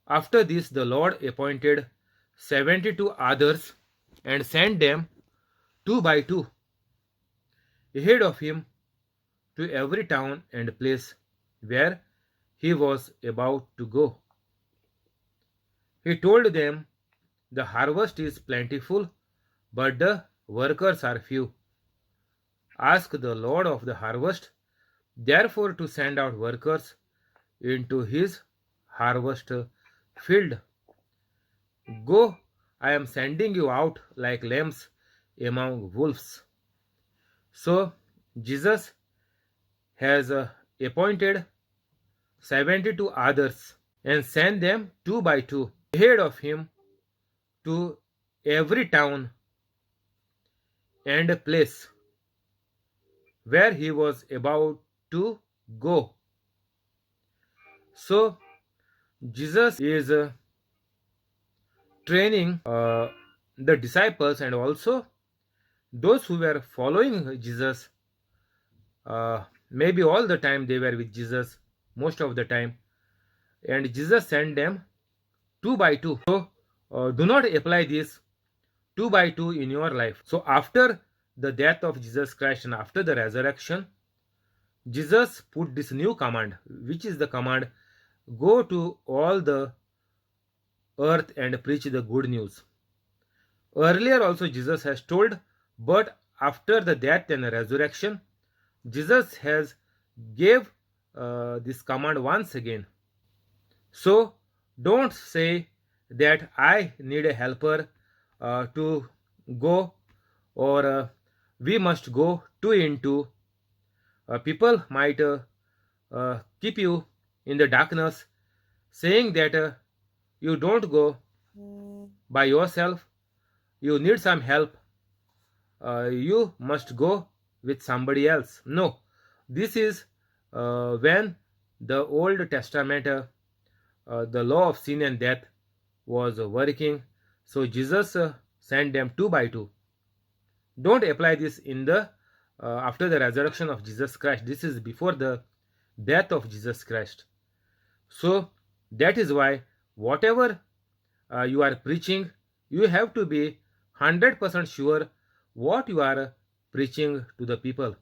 After this, the Lord appointed 72 others and sent them two by two ahead of him to every town and place where he was about to go. He told them, "The harvest is plentiful, but the workers are few. Ask the Lord of the harvest, therefore, to send out workers into his harvest field. Go, I am sending you out like lambs among wolves." So, Jesus has appointed 72 others and sent them two by two ahead of him to every town and place where he was about to go. So, Jesus is training the disciples and also those who were following Jesus. Maybe all the time they were with Jesus, most of the time, and Jesus sent them two by two. So, do not apply this two by two in your life. So, after the death of Jesus Christ and after the resurrection, Jesus put this new command, which is the command, go to all the earth and preach the good news. Earlier also Jesus has told, but after the death and resurrection, Jesus has gave this command once again. So don't say that I need a helper to go, or we must go two into. People might keep you in the darkness, saying that you don't go by yourself, you need some help, you must go with somebody else. No, this is when the Old Testament, the law of sin and death was working. So Jesus sent them two by two. Don't apply this in the after the resurrection of Jesus Christ. This is before the death of Jesus Christ. So that is why whatever you are preaching, you have to be 100% sure what you are preaching to the people.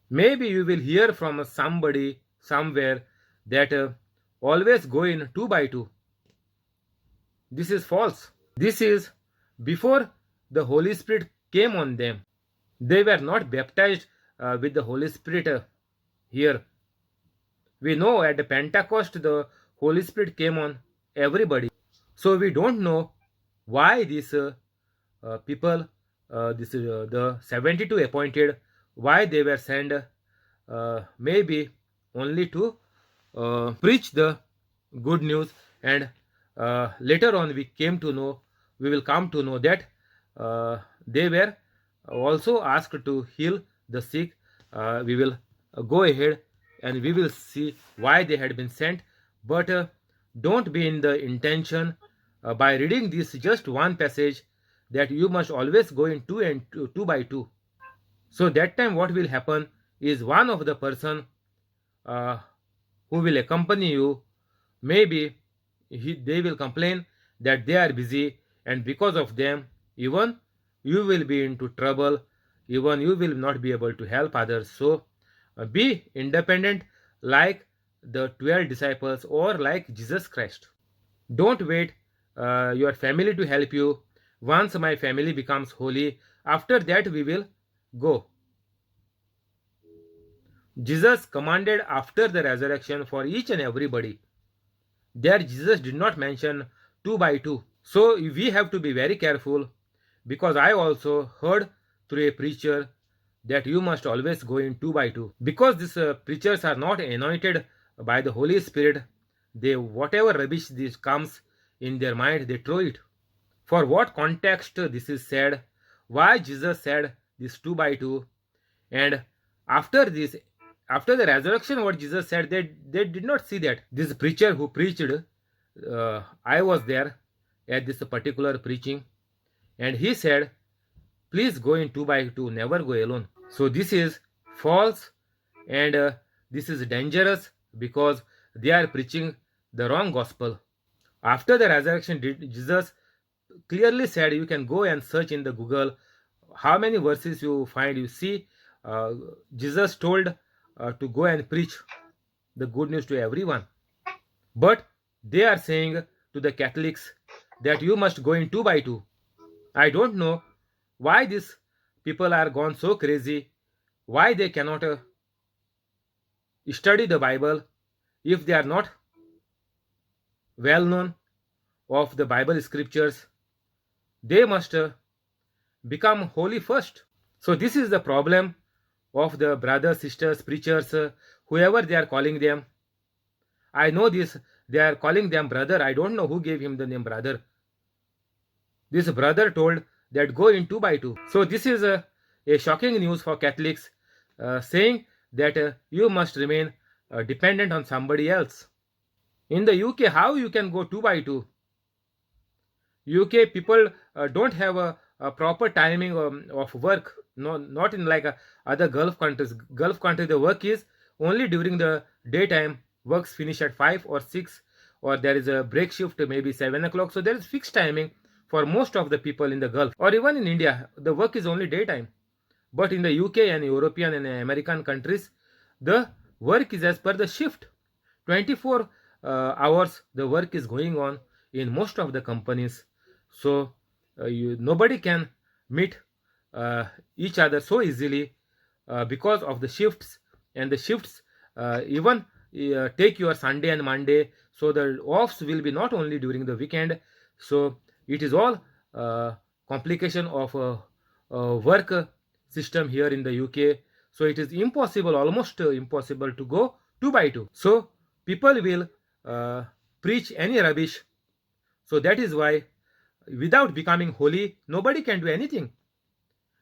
Maybe you will hear from somebody somewhere that always go in two by two. This is false. This is before the Holy Spirit came on them. They were not baptized with the Holy Spirit here. We know at the Pentecost the Holy Spirit came on everybody. So we don't know why these people, the 72 appointed, why they were sent, maybe only to preach the good news. And later on we will come to know that they were also asked to heal the sick. We will go ahead and we will see why they had been sent. But don't be in the intention by reading this just one passage that you must always go in two by two. So that time what will happen is one of the person uh, who will accompany you, maybe they will complain that they are busy, and because of them even you will be into trouble, even you will not be able to help others. So be independent like the 12 disciples or like Jesus Christ. Don't wait your family to help you. Once my family becomes holy, after that we will go. Jesus commanded after the resurrection for each and everybody. There Jesus did not mention two by two. So we have to be very careful, because I also heard through a preacher that you must always go in two by two. Because these preachers are not anointed by the Holy Spirit, they whatever rubbish this comes in their mind, they throw it. For what context this is said, why Jesus said this two by two, and after this, after the resurrection, what Jesus said, they did not see that. This preacher who preached, I was there at this particular preaching, and he said, please go in two by two, never go alone. So this is false, and this is dangerous, because they are preaching the wrong gospel. After the resurrection, Jesus clearly said, you can go and search in the Google how many verses you find. You see, uh, Jesus told to go and preach the good news to everyone. But they are saying to the Catholics that you must go in two by two. I don't know why these people are gone so crazy, why they cannot study the Bible if they are not well known of the Bible scriptures. They must become holy first. So this is the problem of the brothers, sisters, preachers, whoever they are calling them. I know this, they are calling them brother. I don't know who gave him the name brother. This brother told that go in two by two. So this is a shocking news for Catholics, saying that you must remain dependent on somebody else. In the UK, how you can go two by two? UK people don't have a proper timing of work. No, not in like other Gulf countries. Gulf country, the work is only during the daytime. Works finish at 5 or 6, or there is a break shift maybe 7 o'clock. So there is fixed timing for most of the people in the Gulf, or even in India. The work is only daytime. But in the UK and European and American countries, the work is as per the shift. 24 hours the work is going on in most of the companies. So nobody can meet uh, each other so easily because of the shifts. And the shifts even take your Sunday and Monday, so the offs will be not only during the weekend. So it is all complication of work system here in the UK. So it is impossible, almost impossible to go two by two. So people will preach any rubbish. So that is why, without becoming holy, nobody can do anything.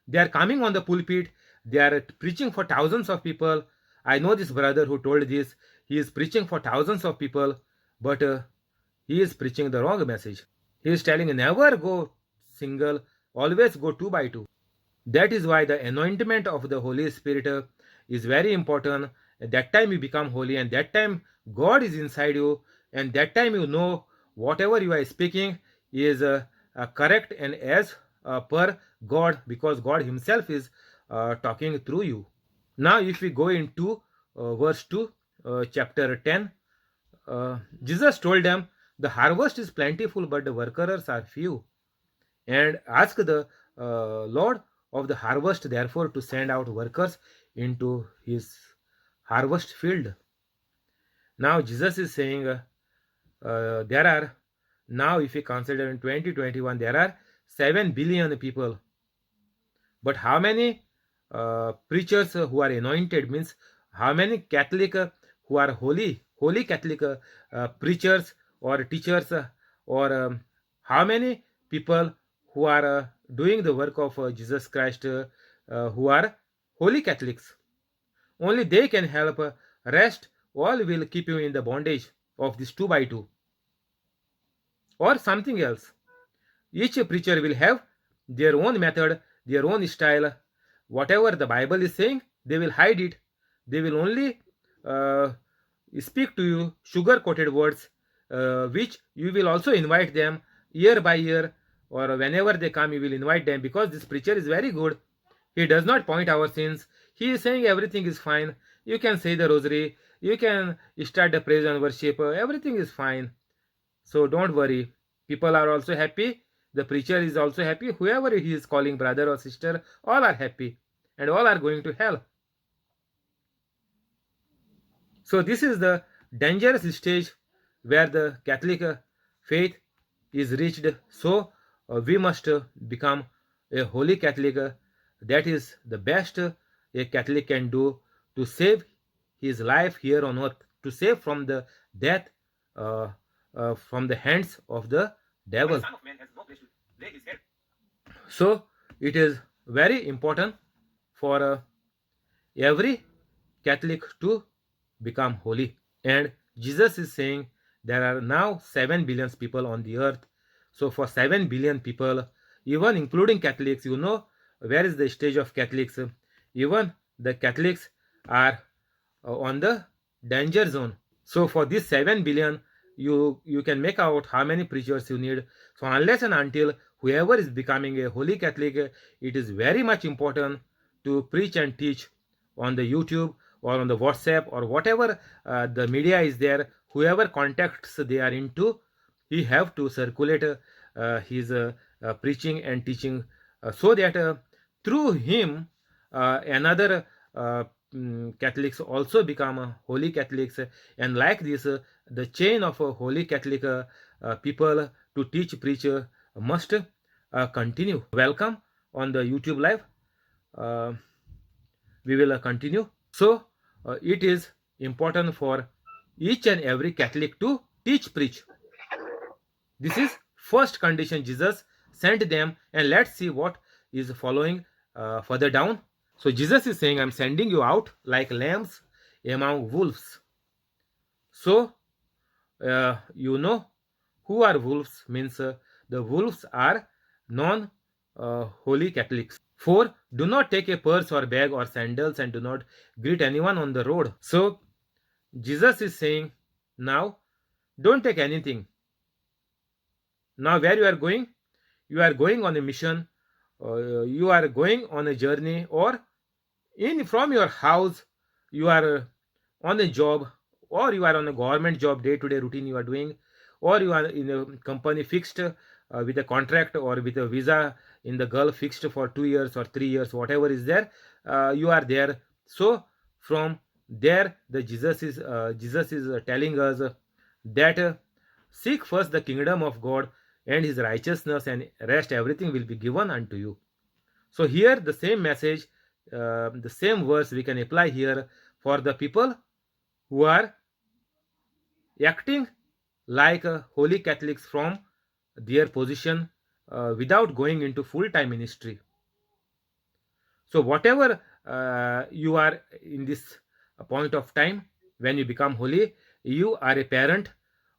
They are coming on the pulpit, they are preaching for thousands of people. I know this brother who told this. He is preaching for thousands of people, but he is preaching the wrong message. He is telling never go single, always go two by two. That is why the anointment of the Holy Spirit is very important. At that time you become holy, and that time God is inside you, and that time you know whatever you are speaking is correct and as per God, because God Himself is talking through you. Now, if we go into verse 2, chapter 10, Jesus told them, the harvest is plentiful, but the workers are few. And ask the Lord of the harvest, therefore, to send out workers into his harvest field. Now, Jesus is saying there are, now if we consider in 2021, there are 7 billion people. But how many preachers who are anointed, means how many Catholic who are holy Catholic preachers or teachers, or how many people who are doing the work of Jesus Christ, who are holy Catholics? Only they can help. Rest all will keep you in the bondage of this two by two or something else. Each preacher will have their own method, their own style. Whatever the Bible is saying, they will hide it. They will only uh, speak to you sugar coated words, which you will also invite them year by year, or whenever they come, you will invite them, because this preacher is very good. He does not point our sins. He is saying everything is fine. You can say the rosary, you can start the praise and worship, everything is fine. So don't worry. People are also happy. The preacher is also happy. Whoever he is calling brother or sister, all are happy and all are going to hell. So this is the dangerous stage where the Catholic faith is reached. So we must become a holy Catholic. That is the best a Catholic can do to save his life here on earth, to save from the death, from the hands of the devil. So it is very important for every Catholic to become holy. And Jesus is saying there are now 7 billion people on the earth. So for 7 billion people, even including Catholics, you know where is the stage of Catholics? Even the Catholics are on the danger zone. So for this 7 billion, you can make out how many preachers you need. So unless and until whoever is becoming a holy Catholic, it is very much important to preach and teach on the YouTube or on the WhatsApp or whatever the media is there. Whoever contacts they are into, he have to circulate his preaching and teaching, so that through him another Catholics also become holy Catholics, and like this the chain of holy Catholic people to teach preach must continue. Welcome on the YouTube live. Uh, we will continue. So it is important for each and every Catholic to teach preach. This is first condition Jesus sent them, and let's see what is following further down. So Jesus is saying, I'm sending you out like lambs among wolves. So you know who are wolves, means the wolves are non holy Catholics. 4. Do not take a purse or bag or sandals, and do not greet anyone on the road. So Jesus is saying, now don't take anything. Now where you are going? You are going on a mission, you are going on a journey, or in from your house you are on a job, or you are on a government job, day to day routine you are doing, or you are in a company fixed with a contract or with a visa in the Gulf fixed for 2 years or 3 years, whatever is there, you are there. So from there the Jesus is telling us that seek first the kingdom of God and his righteousness, and rest everything will be given unto you. So here the same message, the same verse we can apply here for the people who are acting like holy Catholics from their position without going into full-time ministry. So whatever you are in this point of time, when you become holy, you are a parent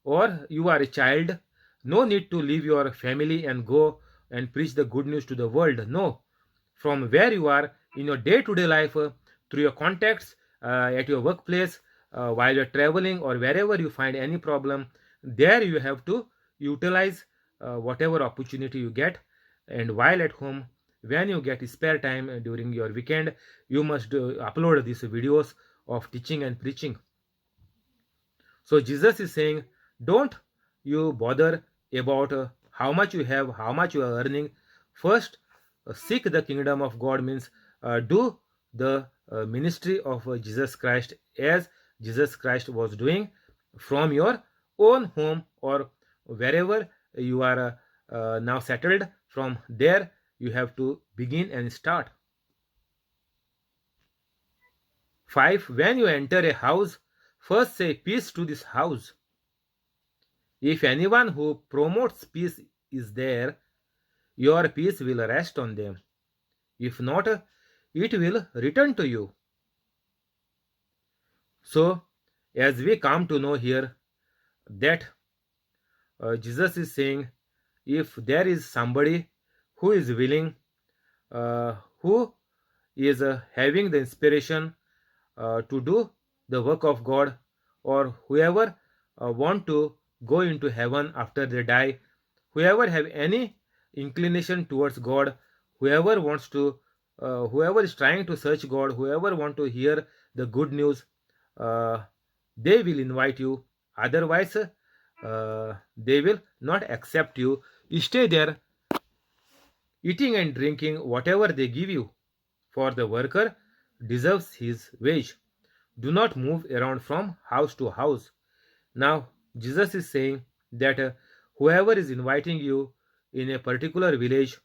or you are a child. No need to leave your family and go and preach the good news to the world. No, from where you are in your day-to-day life, through your contacts, at your workplace, while you're traveling, or wherever you find any problem, there you have to utilize whatever opportunity you get. And while at home, when you get spare time during your weekend, you must upload these videos of teaching and preaching. So Jesus is saying, don't you bother about how much you have, how much you are earning. First, seek the kingdom of God, means do the ministry of Jesus Christ as Jesus Christ was doing from your own home or wherever you are now settled. From there, you have to begin and start. 5. When you enter a house, first say peace to this house. If anyone who promotes peace is there, your peace will rest on them. If not, it will return to you. So, as we come to know here that Jesus is saying, if there is somebody who is willing, who is having the inspiration to do the work of God, or whoever want to go into heaven after they die, whoever have any inclination towards God, whoever wants to, whoever is trying to search God, whoever want to hear the good news, uh, they will invite you. Otherwise, they will not accept you. You stay there, eating and drinking whatever they give you, for the worker deserves his wage. Do not move around from house to house. Now, Jesus is saying that whoever is inviting you in a particular village,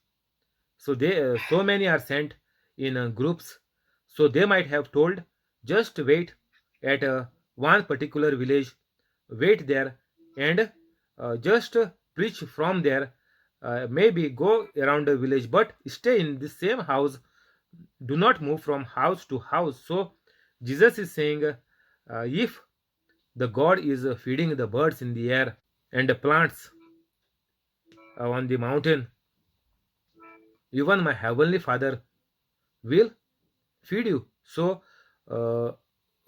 so they so many are sent in groups, so they might have told, just wait at one particular village, wait there, and just preach from there. Maybe go around the village, but stay in the same house. Do not move from house to house. So Jesus is saying, if the God is feeding the birds in the air and the plants on the mountain, even my heavenly Father will feed you. So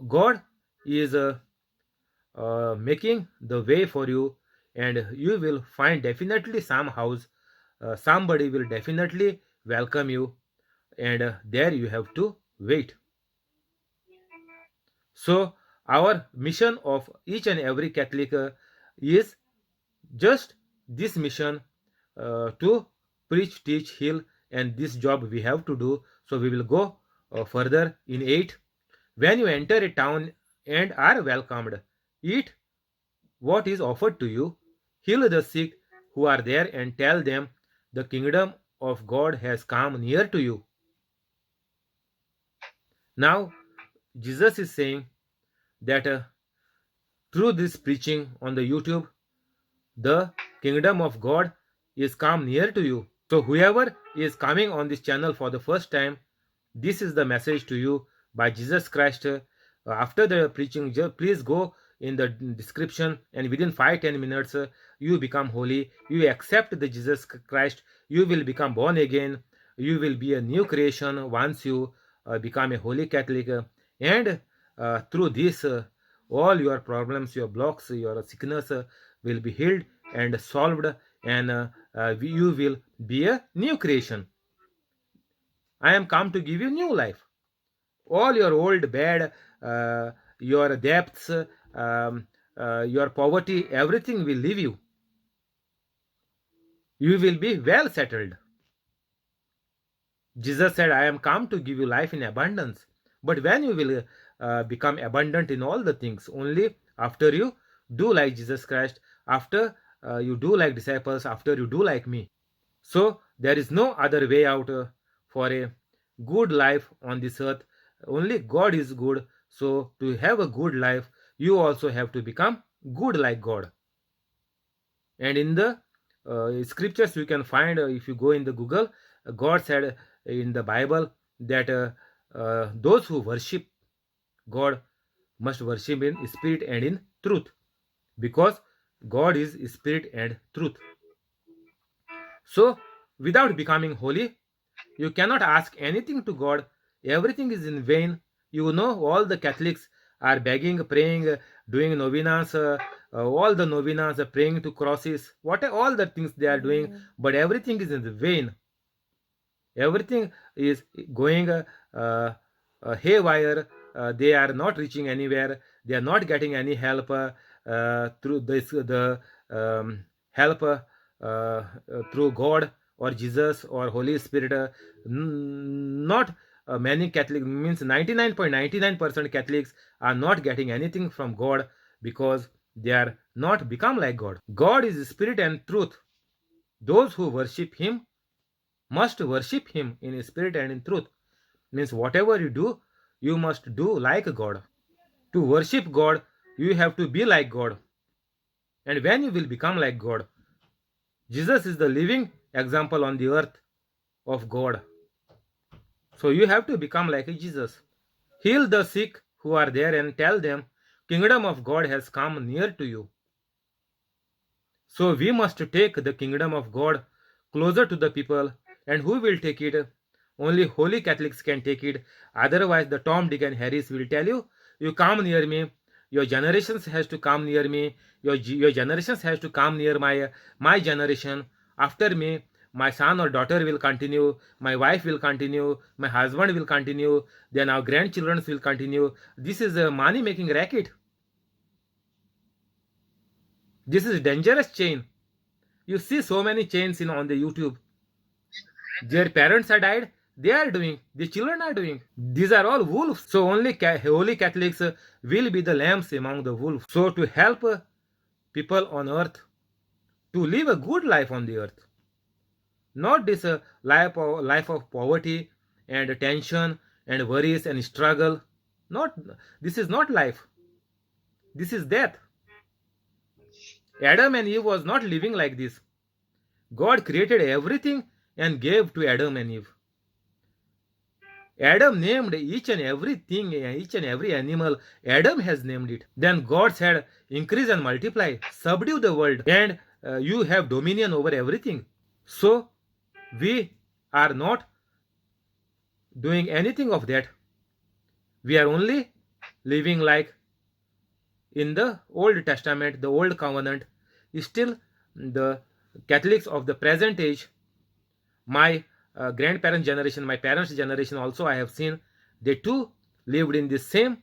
God is making the way for you, and you will find definitely some house. Somebody will definitely welcome you, and there you have to wait. So, our mission of each and every Catholic is just this mission, to preach, teach, heal, and this job we have to do. So, we will go further in 8. When you enter a town and are welcomed, eat what is offered to you, heal the sick who are there, and tell them the kingdom of God has come near to you. Now, Jesus is saying that through this preaching on the YouTube, the kingdom of God is come near to you. So, whoever is coming on this channel for the first time, this is the message to you by Jesus Christ. After the preaching, please go in the description, and within 5-10 minutes, you become holy. You accept the Jesus Christ. You will become born again. You will be a new creation once you become a holy Catholic. And through this, all your problems, your blocks, your sickness will be healed and solved, and you will be a new creation. I am come to give you new life. All your old bad, your depths, your poverty, everything will leave you. You will be well settled. Jesus said, I am come to give you life in abundance. But when you will become abundant in all the things, only after you do like Jesus Christ, after you do like disciples, after you do like me. So there is no other way out for a good life on this earth. Only God is good. So to have a good life, you also have to become good like God. And in the scriptures you can find, if you go in the Google, God said in the Bible that those who worship God must worship in spirit and in truth, because God is spirit and truth. So without becoming holy, you cannot ask anything to God. Everything is in vain. You know, all the Catholics are begging, praying, doing novenas, all the novenas, praying to crosses, what all the things they are doing, but everything is in vain. Everything is going haywire. They are not reaching anywhere. They are not getting any help through this, the help through God or Jesus or Holy Spirit. Not many Catholics, means 99.99% Catholics are not getting anything from God, because they are not become like God. God is spirit and truth. Those who worship Him must worship Him in spirit and in truth. Means whatever you do, you must do like God. To worship God, you have to be like God. And when you will become like God, Jesus is the living example on the earth of God. So you have to become like Jesus. Heal the sick who are there and tell them, kingdom of God has come near to you. So we must take the kingdom of God closer to the people. And who will take it? Only holy Catholics can take it. Otherwise, the Tom, Dick, and Harris will tell you, you come near me. Your generations has to come near me. Your generations has to come near my generation. After me, my son or daughter will continue. My wife will continue. My husband will continue. Then our grandchildren will continue. This is a money-making racket. This is dangerous chain. You see so many chains on the YouTube. Their parents are died. They are doing. The children are doing. These are all wolves. So only holy Catholics will be the lambs among the wolves. So to help people on earth to live a good life on the earth, not this life of poverty and tension and worries and struggle. Not, this is not life. This is death. Adam and Eve was not living like this. God created everything and gave to Adam and Eve. Adam named each and everything, each and every animal. Adam has named it. Then God said, increase and multiply, subdue the world, and you have dominion over everything. So we are not doing anything of that. We are only living like in the Old Testament, the Old Covenant, still the Catholics of the present age, my grandparents' generation, my parents' generation also, I have seen, they too lived in the same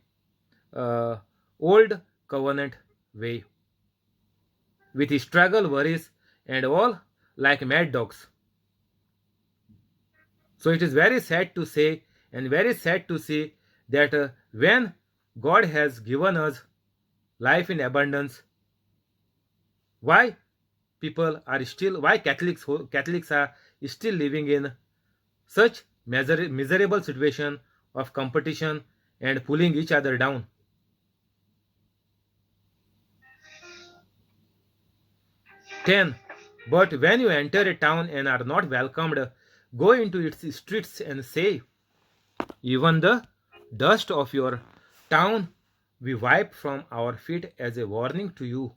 uh, old covenant way, with struggle, worries, and all like mad dogs. So it is very sad to say and very sad to see that when God has given us life in abundance, why people are still, why Catholics are still living in such miserable situation of competition and pulling each other down. 10. But when you enter a town and are not welcomed, go into its streets and say, even the dust of your town we wipe from our feet as a warning to you.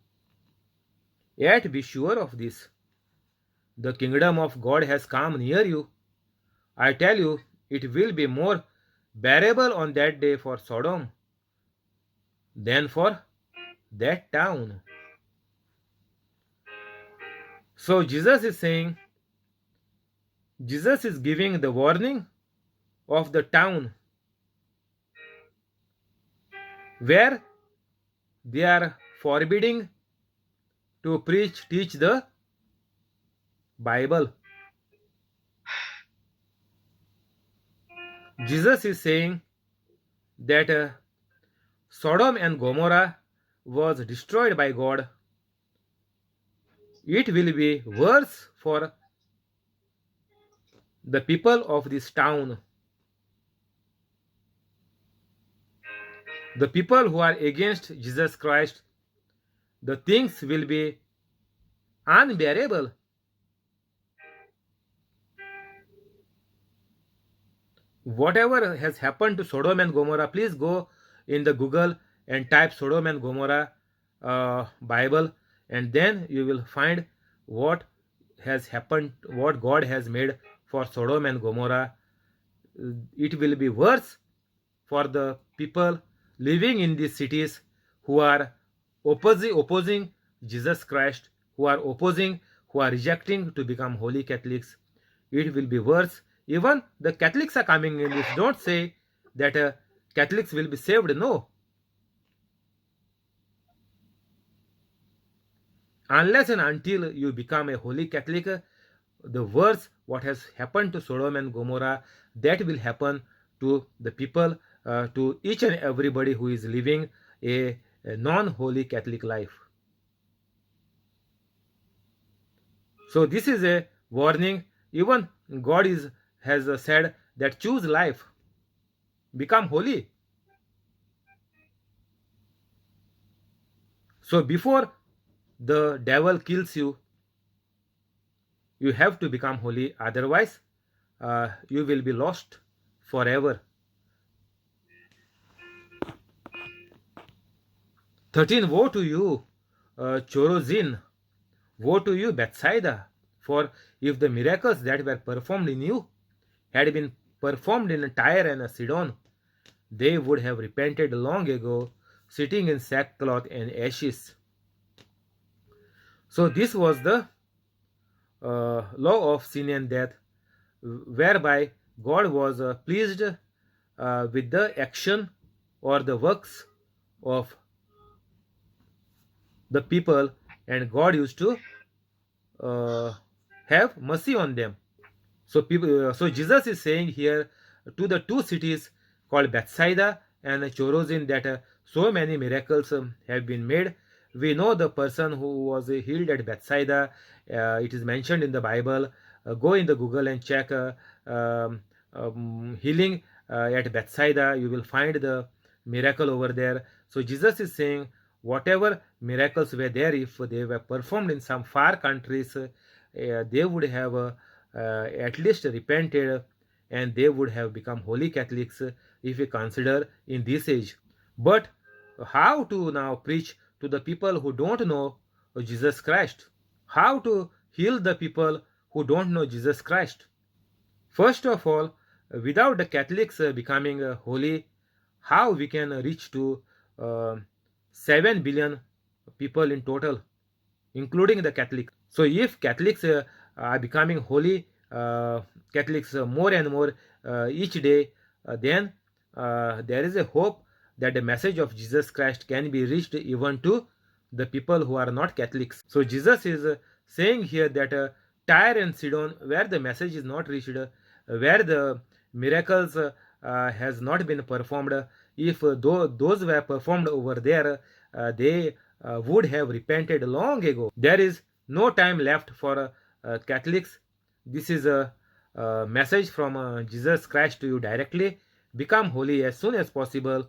Yet be sure of this, the kingdom of God has come near you. I tell you, it will be more bearable on that day for Sodom than for that town. So Jesus is giving the warning of the town where they are forbidding to teach the Bible. Jesus is saying that Sodom and Gomorrah was destroyed by God. It will be worse for the people of this town. The people who are against Jesus Christ, the things will be unbearable. Whatever has happened to Sodom and Gomorrah, please go in the Google and type Sodom and Gomorrah Bible, and then you will find what has happened, what God has made for Sodom and Gomorrah. It will be worse for the people living in these cities who are opposing Jesus Christ, who are rejecting to become holy Catholics. It will be worse. Even the Catholics are coming in this. Don't say that Catholics will be saved. No. Unless and until you become a holy Catholic, the worse what has happened to Sodom and Gomorrah, that will happen to the people, to each and everybody who is living a non-holy Catholic life. So this is a warning. Even God has said that choose life, become holy. So before the devil kills you, you have to become holy. Otherwise, you will be lost forever. 13. Woe to you, Chorazin! Woe to you, Bethsaida! For if the miracles that were performed in you had been performed in Tyre and Sidon, they would have repented long ago, sitting in sackcloth and ashes. So this was the law of sin and death, whereby God was pleased with the action or the works of the people, and God used to uh, have mercy on them. So Jesus is saying here to the two cities called Bethsaida and Chorazin that so many miracles have been made. We know the person who was healed at Bethsaida. It is mentioned in the Bible. Go in the Google and check um, healing at Bethsaida. You will find the miracle over there. So Jesus is saying whatever miracles were there, if they were performed in some far countries, they would have at least repented, and they would have become holy Catholics if we consider in this age. But how to now preach to the people who don't know Jesus Christ? How to heal the people who don't know Jesus Christ? First of all, without the Catholics becoming holy, how we can reach to uh, 7 billion people in total, including the Catholics. So if Catholics are becoming holy, Catholics more and more each day, then there is a hope that the message of Jesus Christ can be reached even to the people who are not Catholics. So Jesus is saying here that Tyre and Sidon, where the message is not reached, where the miracles has not been performed, if those were performed over there, they would have repented long ago. There is no time left for Catholics. This is a message from Jesus Christ to you directly. Become holy as soon as possible.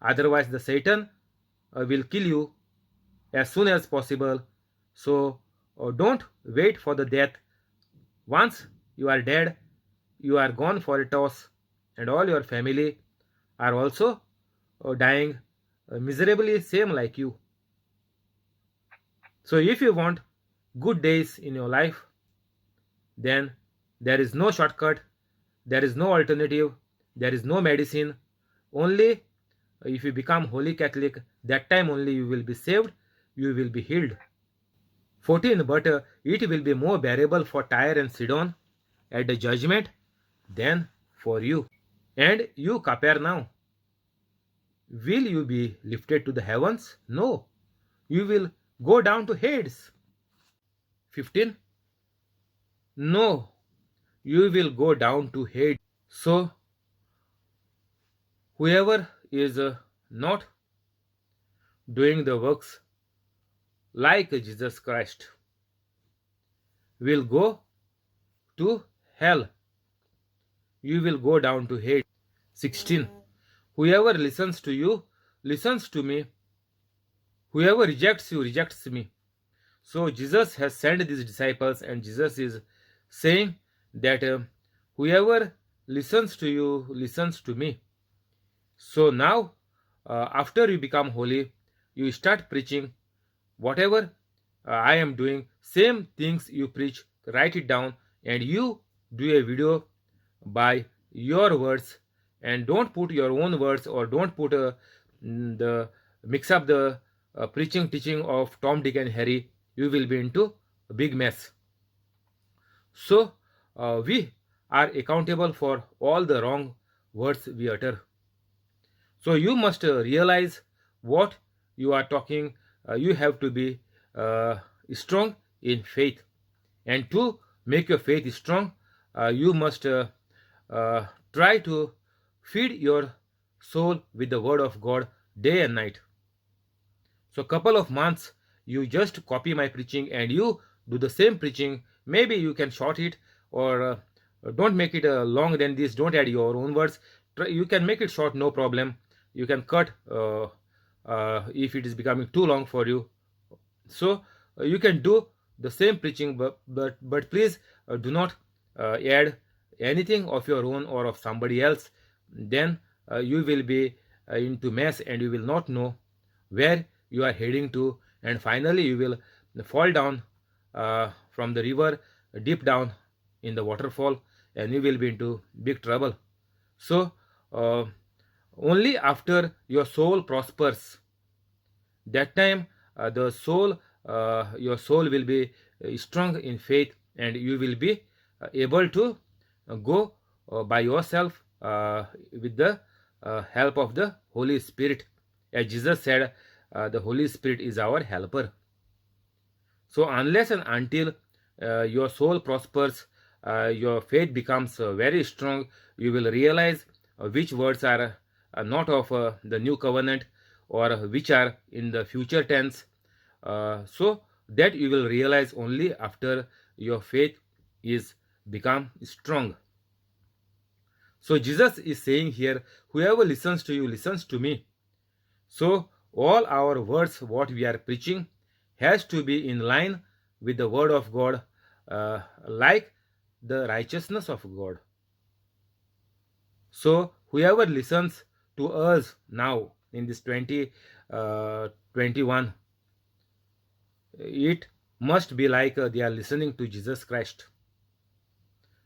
Otherwise, the Satan will kill you as soon as possible. So don't wait for the death. Once you are dead, you are gone for a toss, and all your family are also dying miserably, same like you. So if you want good days in your life, then there is no shortcut, there is no alternative, there is no medicine. Only if you become holy Catholic, that time only you will be saved, you will be healed. 14. But it will be more bearable for Tyre and Sidon at the judgment than for you. And you, Capernaum, will you be lifted to the heavens? No, you will go down to Hades. 15. No, you will go down to Hades. So, whoever is not doing the works like Jesus Christ will go to hell. You will go down to Hades. 16. Whoever listens to you listens to me. Whoever rejects you rejects me. So Jesus has sent these disciples, and Jesus is saying that whoever listens to you listens to me. So now, after you become holy, you start preaching whatever I am doing, same things you preach, write it down, and you do a video by your words, and don't put your own words, or don't put the mix up the preaching teaching of Tom, Dick, and Harry. You will be into a big mess. So we are accountable for all the wrong words we utter. So you must realize what you are talking. You have to be strong in faith, and to make your faith strong, you must try to feed your soul with the word of God day and night. So couple of months you just copy my preaching and you do the same preaching. Maybe you can short it, or don't make it long than this. Don't add your own words. You can make it short, no problem. You can cut if it is becoming too long for you. So you can do the same preaching, but please do not add anything of your own or of somebody else. Then you will be into mess, and you will not know where you are heading to, and finally you will fall down from the river deep down in the waterfall, and you will be into big trouble. So only after your soul prospers, that time your soul will be strong in faith, and you will be able to go by yourself with the help of the Holy Spirit. As Jesus said, the Holy Spirit is our helper. So unless and until your soul prospers, your faith becomes very strong, you will realize which words are not of the new covenant, or which are in the future tense. So that you will realize only after your faith is become strong. So Jesus is saying here, whoever listens to you listens to me. So all our words, what we are preaching, has to be in line with the word of God, like the righteousness of God. So whoever listens to us now in this 2021, it must be like they are listening to Jesus Christ.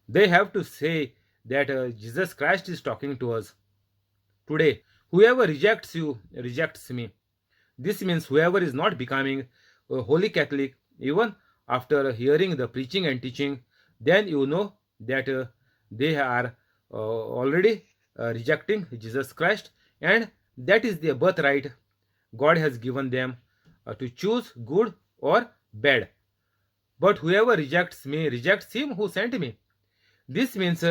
They have to say that Jesus Christ is talking to us today. Whoever rejects you rejects me. This means whoever is not becoming a holy Catholic, even after hearing the preaching and teaching, then you know that they are already rejecting Jesus Christ, and that is their birthright. God has given them to choose good or bad. But whoever rejects me rejects him who sent me. This means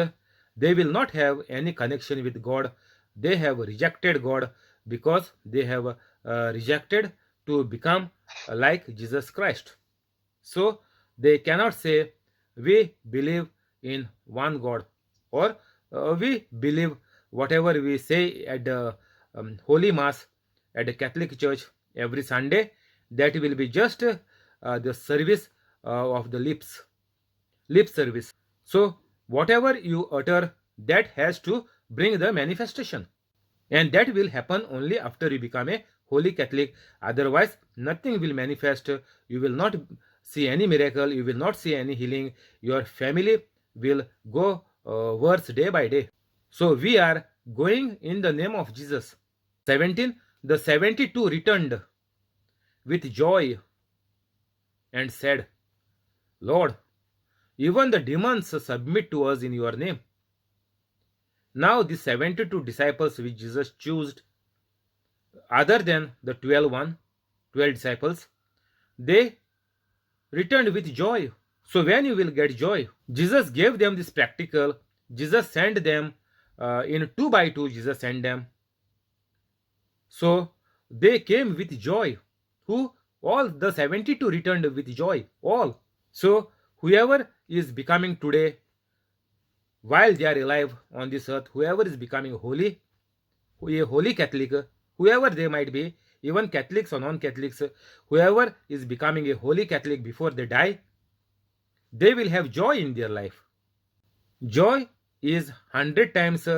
they will not have any connection with God. They have rejected God because they have rejected to become like Jesus Christ. So they cannot say, we believe in one God, or we believe whatever we say at the Holy Mass at the Catholic Church every Sunday, that will be just the service of the lip service. So whatever you utter, that has to bring the manifestation, and that will happen only after you become a holy Catholic. Otherwise nothing will manifest. You will not see any miracle, you will not see any healing. Your family will go worse day by day. So we are going in the name of Jesus. 17. The 72 returned with joy and said, Lord, even the demons submit to us in your name. Now the 72 disciples which Jesus chose, other than the 12 disciples, they returned with joy. So when you will get joy, Jesus gave them this practical. Jesus sent them in 2 by 2. Jesus sent them. So they came with joy. Who? All the 72 returned with joy. All. So whoever is becoming today, while they are alive on this earth, whoever is becoming holy, a holy Catholic, whoever they might be, even Catholics or non-Catholics, whoever is becoming a holy Catholic before they die, they will have joy in their life. Joy is 100 times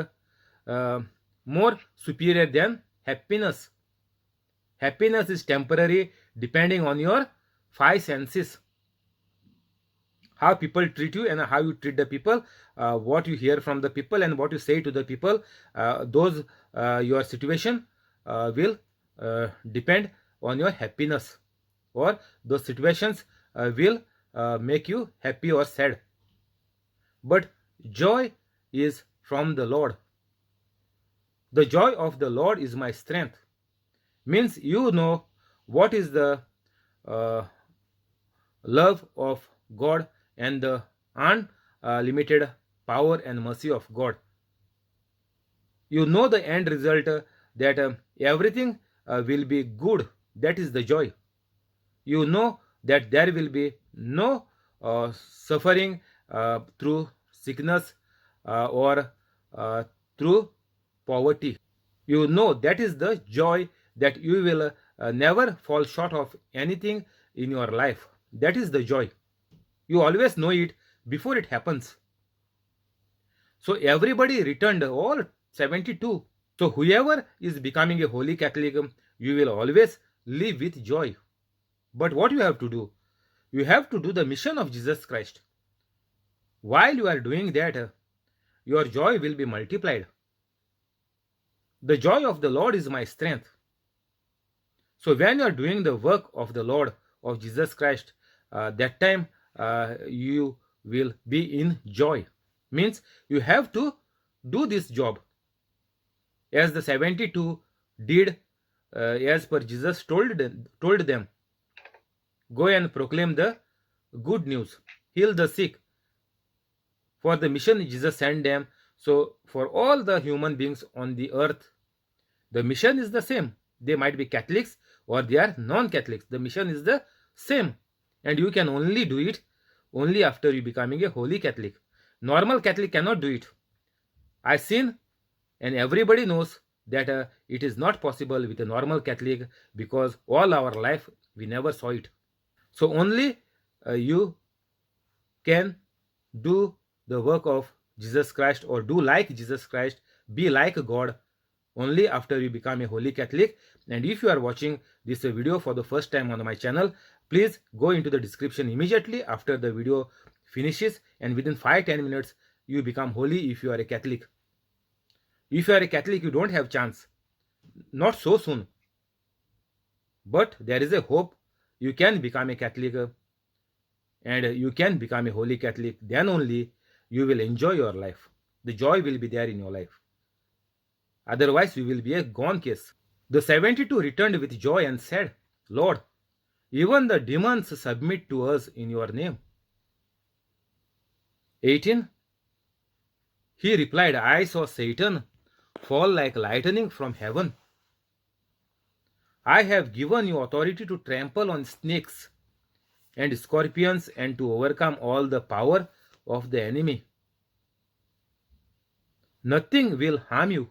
more superior than happiness. Happiness is temporary, depending on your 5 senses. How people treat you and how you treat the people, what you hear from the people and what you say to the people, those your situation will depend on your happiness, or those situations will make you happy or sad. But joy is from the Lord. The joy of the Lord is my strength. Means you know what is the love of God and the unlimited power and mercy of God. You know the end result, that everything will be good. That is the joy. You know that there will be no suffering through sickness or through poverty. You know that is the joy, that you will never fall short of anything in your life. That is the joy. You always know it before it happens. So everybody returned, all 72. So whoever is becoming a holy Catholic, you will always live with joy. But what you have to do? You have to do the mission of Jesus Christ. While you are doing that, your joy will be multiplied. The joy of the Lord is my strength. So when you are doing the work of the Lord, of Jesus Christ, that time you will be in joy. Means you have to do this job as the 72 did, as per Jesus told them, go and proclaim the good news, heal the sick. For the mission Jesus sent them. So for all the human beings on the earth, the mission is the same. They might be Catholics or they are non-Catholics. The mission is the same, and you can only do it only after you becoming a holy Catholic. Normal Catholic cannot do it. I seen, and everybody knows that it is not possible with a normal Catholic, because all our life we never saw it. So only you can do the work of Jesus Christ, or do like Jesus Christ, be like God, only after you become a holy Catholic. And if you are watching this video for the first time on my channel, please go into the description immediately after the video finishes, and within 5-10 minutes you become holy if you are a Catholic. If you are a Catholic, you don't have chance, not so soon. But there is a hope. You can become a Catholic and you can become a holy Catholic. Then only you will enjoy your life. The joy will be there in your life. Otherwise, you will be a gone case. The 72 returned with joy and said, Lord, even the demons submit to us in your name. 18. He replied, I saw Satan fall like lightning from heaven. I have given you authority to trample on snakes and scorpions and to overcome all the power of the enemy. Nothing will harm you.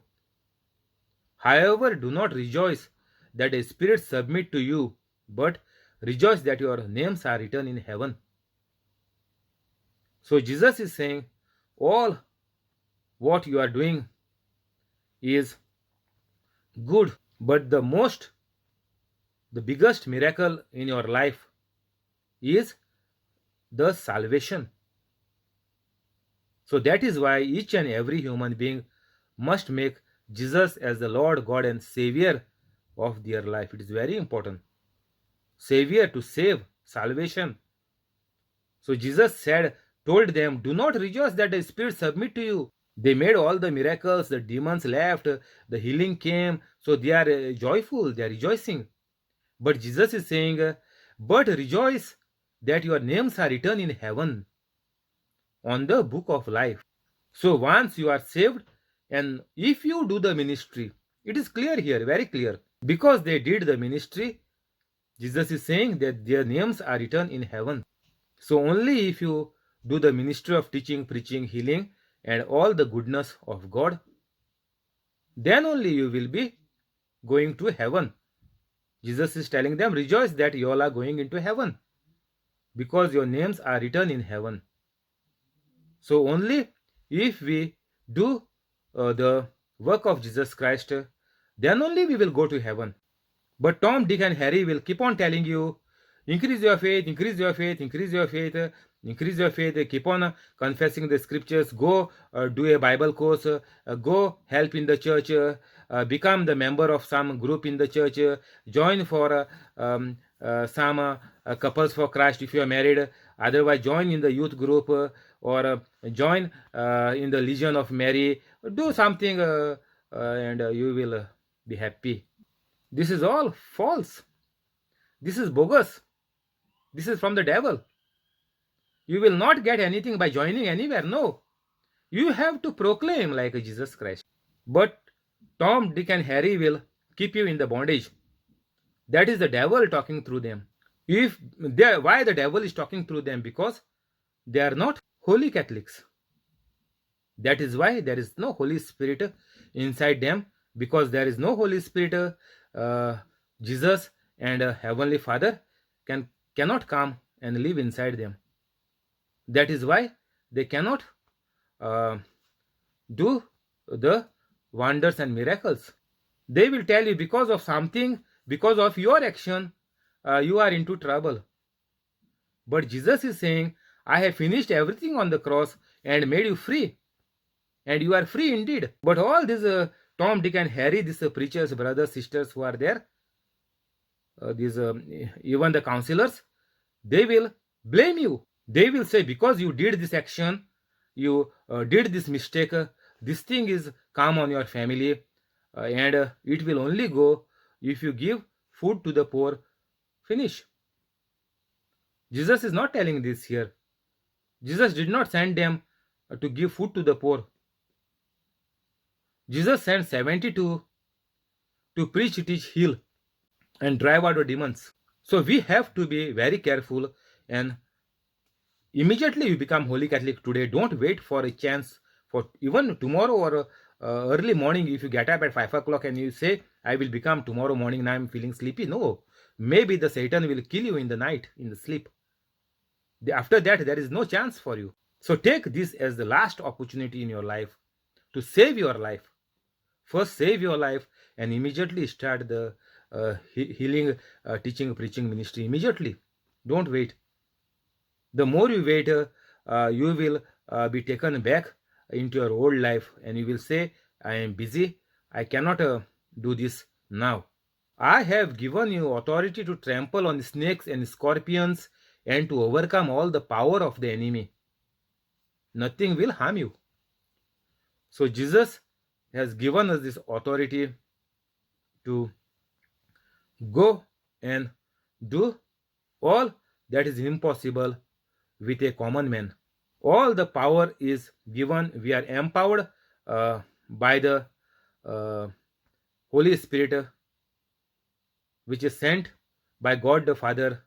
However, do not rejoice that a spirit submit to you, but rejoice that your names are written in heaven. So Jesus is saying, all what you are doing is good, but the biggest miracle in your life is the salvation. So that is why each and every human being must make Jesus as the Lord, God and Savior of their life. It is very important. Savior to save, salvation. So Jesus told them, do not rejoice that the spirits submit to you. They made all the miracles, the demons left, the healing came. So they are joyful, they are rejoicing. But Jesus is saying, but rejoice that your names are written in heaven on the book of life. So once you are saved, and if you do the ministry, it is clear here, very clear. Because they did the ministry, Jesus is saying that their names are written in heaven. So only if you do the ministry of teaching, preaching, healing, and all the goodness of God, then only you will be going to heaven. Jesus is telling them, rejoice that you all are going into heaven, because your names are written in heaven. So only if we do the work of Jesus Christ, then only we will go to heaven. But Tom, Dick and Harry will keep on telling you, increase your faith, increase your faith, increase your faith, increase your faith, keep on confessing the scriptures, go do a Bible course, go help in the church, become the member of some group in the church, join for some couples for Christ if you are married, otherwise join in the youth group or join in the Legion of Mary, do something and you will be happy. This is all false. This is bogus. This is from the devil. You will not get anything by joining anywhere. No. You have to proclaim like Jesus Christ. But Tom, Dick and Harry will keep you in the bondage. That is the devil talking through them. Why the devil is talking through them? Because they are not holy Catholics. That is why there is no Holy Spirit inside them. Because there is no Holy Spirit, Jesus and Heavenly Father cannot come and live inside them. That is why they cannot do the wonders and miracles. They will tell you, because of something, because of your action, you are into trouble. But Jesus is saying, I have finished everything on the cross and made you free. And you are free indeed. But all these Tom, Dick and Harry, these preachers, brothers, sisters who are there, even the counselors, they will blame you. They will say, because you did this action, you did this mistake, this thing is come on your family, and it will only go if you give food to the poor. Finish. Jesus is not telling this here. Jesus did not send them to give food to the poor. Jesus sent 72 to preach, teach, heal, and drive out the demons. So we have to be very careful, and immediately you become Holy Catholic today. Don't wait for a chance for even tomorrow or early morning. If you get up at 5 o'clock and you say, I will become tomorrow morning, now I'm feeling sleepy. No, maybe the Satan will kill you in the night, in the sleep. After that, there is no chance for you. So take this as the last opportunity in your life to save your life. First save your life and immediately start the healing, teaching, preaching ministry immediately. Don't wait. The more you wait, you will be taken back into your old life and you will say, I am busy. I cannot do this now. I have given you authority to trample on snakes and scorpions and to overcome all the power of the enemy. Nothing will harm you. So Jesus has given us this authority to go and do all that is impossible with a common man. All the power is given. We are empowered by the uh, Holy Spirit, which is sent by God the Father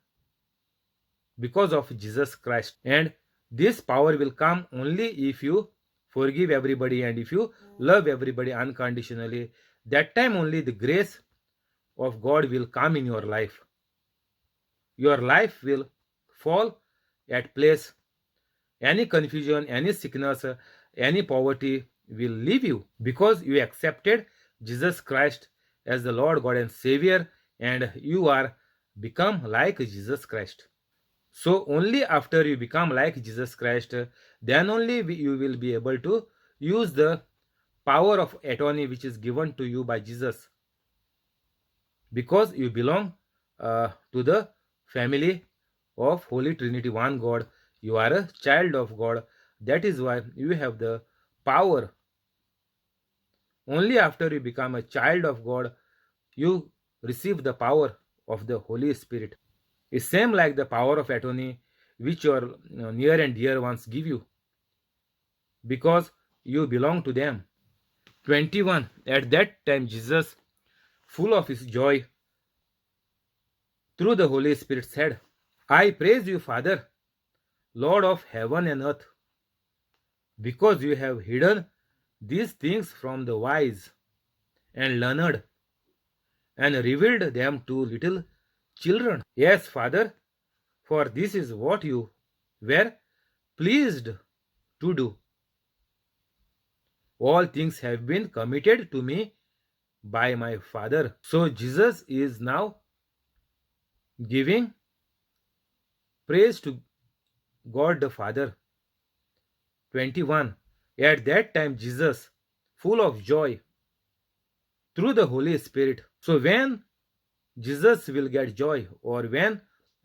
because of Jesus Christ. And this power will come only if you forgive everybody and if you love everybody unconditionally. That time only the grace of God will come in your life. Your life will fall at place. Any confusion, any sickness, any poverty will leave you because you accepted Jesus Christ as the Lord God and Savior, and you are become like Jesus Christ. So only after you become like Jesus Christ, then only you will be able to use the power of attorney which is given to you by Jesus, because you belong to the family of Holy Trinity, one God. You are a child of God. That is why you have the power. Only after you become a child of God, you receive the power of the Holy Spirit. It's same like the power of attorney which your near and dear ones give you because you belong to them. 21. At that time, Jesus, full of his joy through the Holy Spirit, said, I praise you, Father, Lord of heaven and earth, because you have hidden these things from the wise and learned and revealed them to little children. Yes, Father, for this is what you were pleased to do. All things have been committed to me by my Father. So Jesus is now giving praise to God the Father. 21. At that time, Jesus, full of joy through the Holy Spirit. So when Jesus will get joy, or when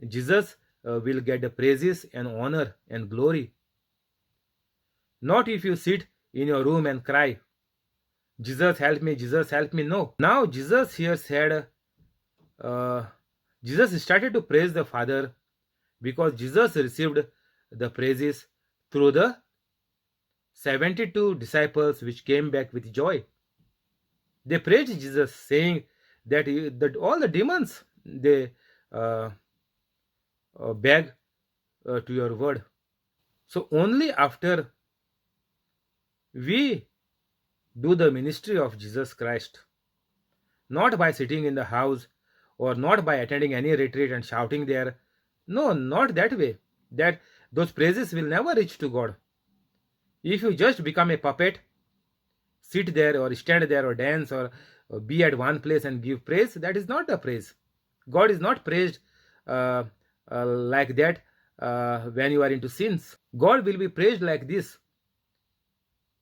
Jesus will get the praises and honor and glory, not if you sit in your room and cry, Jesus help me, Jesus help me. No. Now Jesus here said, uh, Jesus started to praise the Father because Jesus received the praises through the 72 disciples which came back with joy. They praised Jesus, saying that all the demons they uh, beg to your word. So only after we do the ministry of Jesus Christ, not by sitting in the house or not by attending any retreat and shouting there. No, not that way. That those praises will never reach to God. If you just become a puppet, sit there or stand there or dance or be at one place and give praise, that is not a praise. God is not praised uh, like that when you are into sins. God will be praised like this.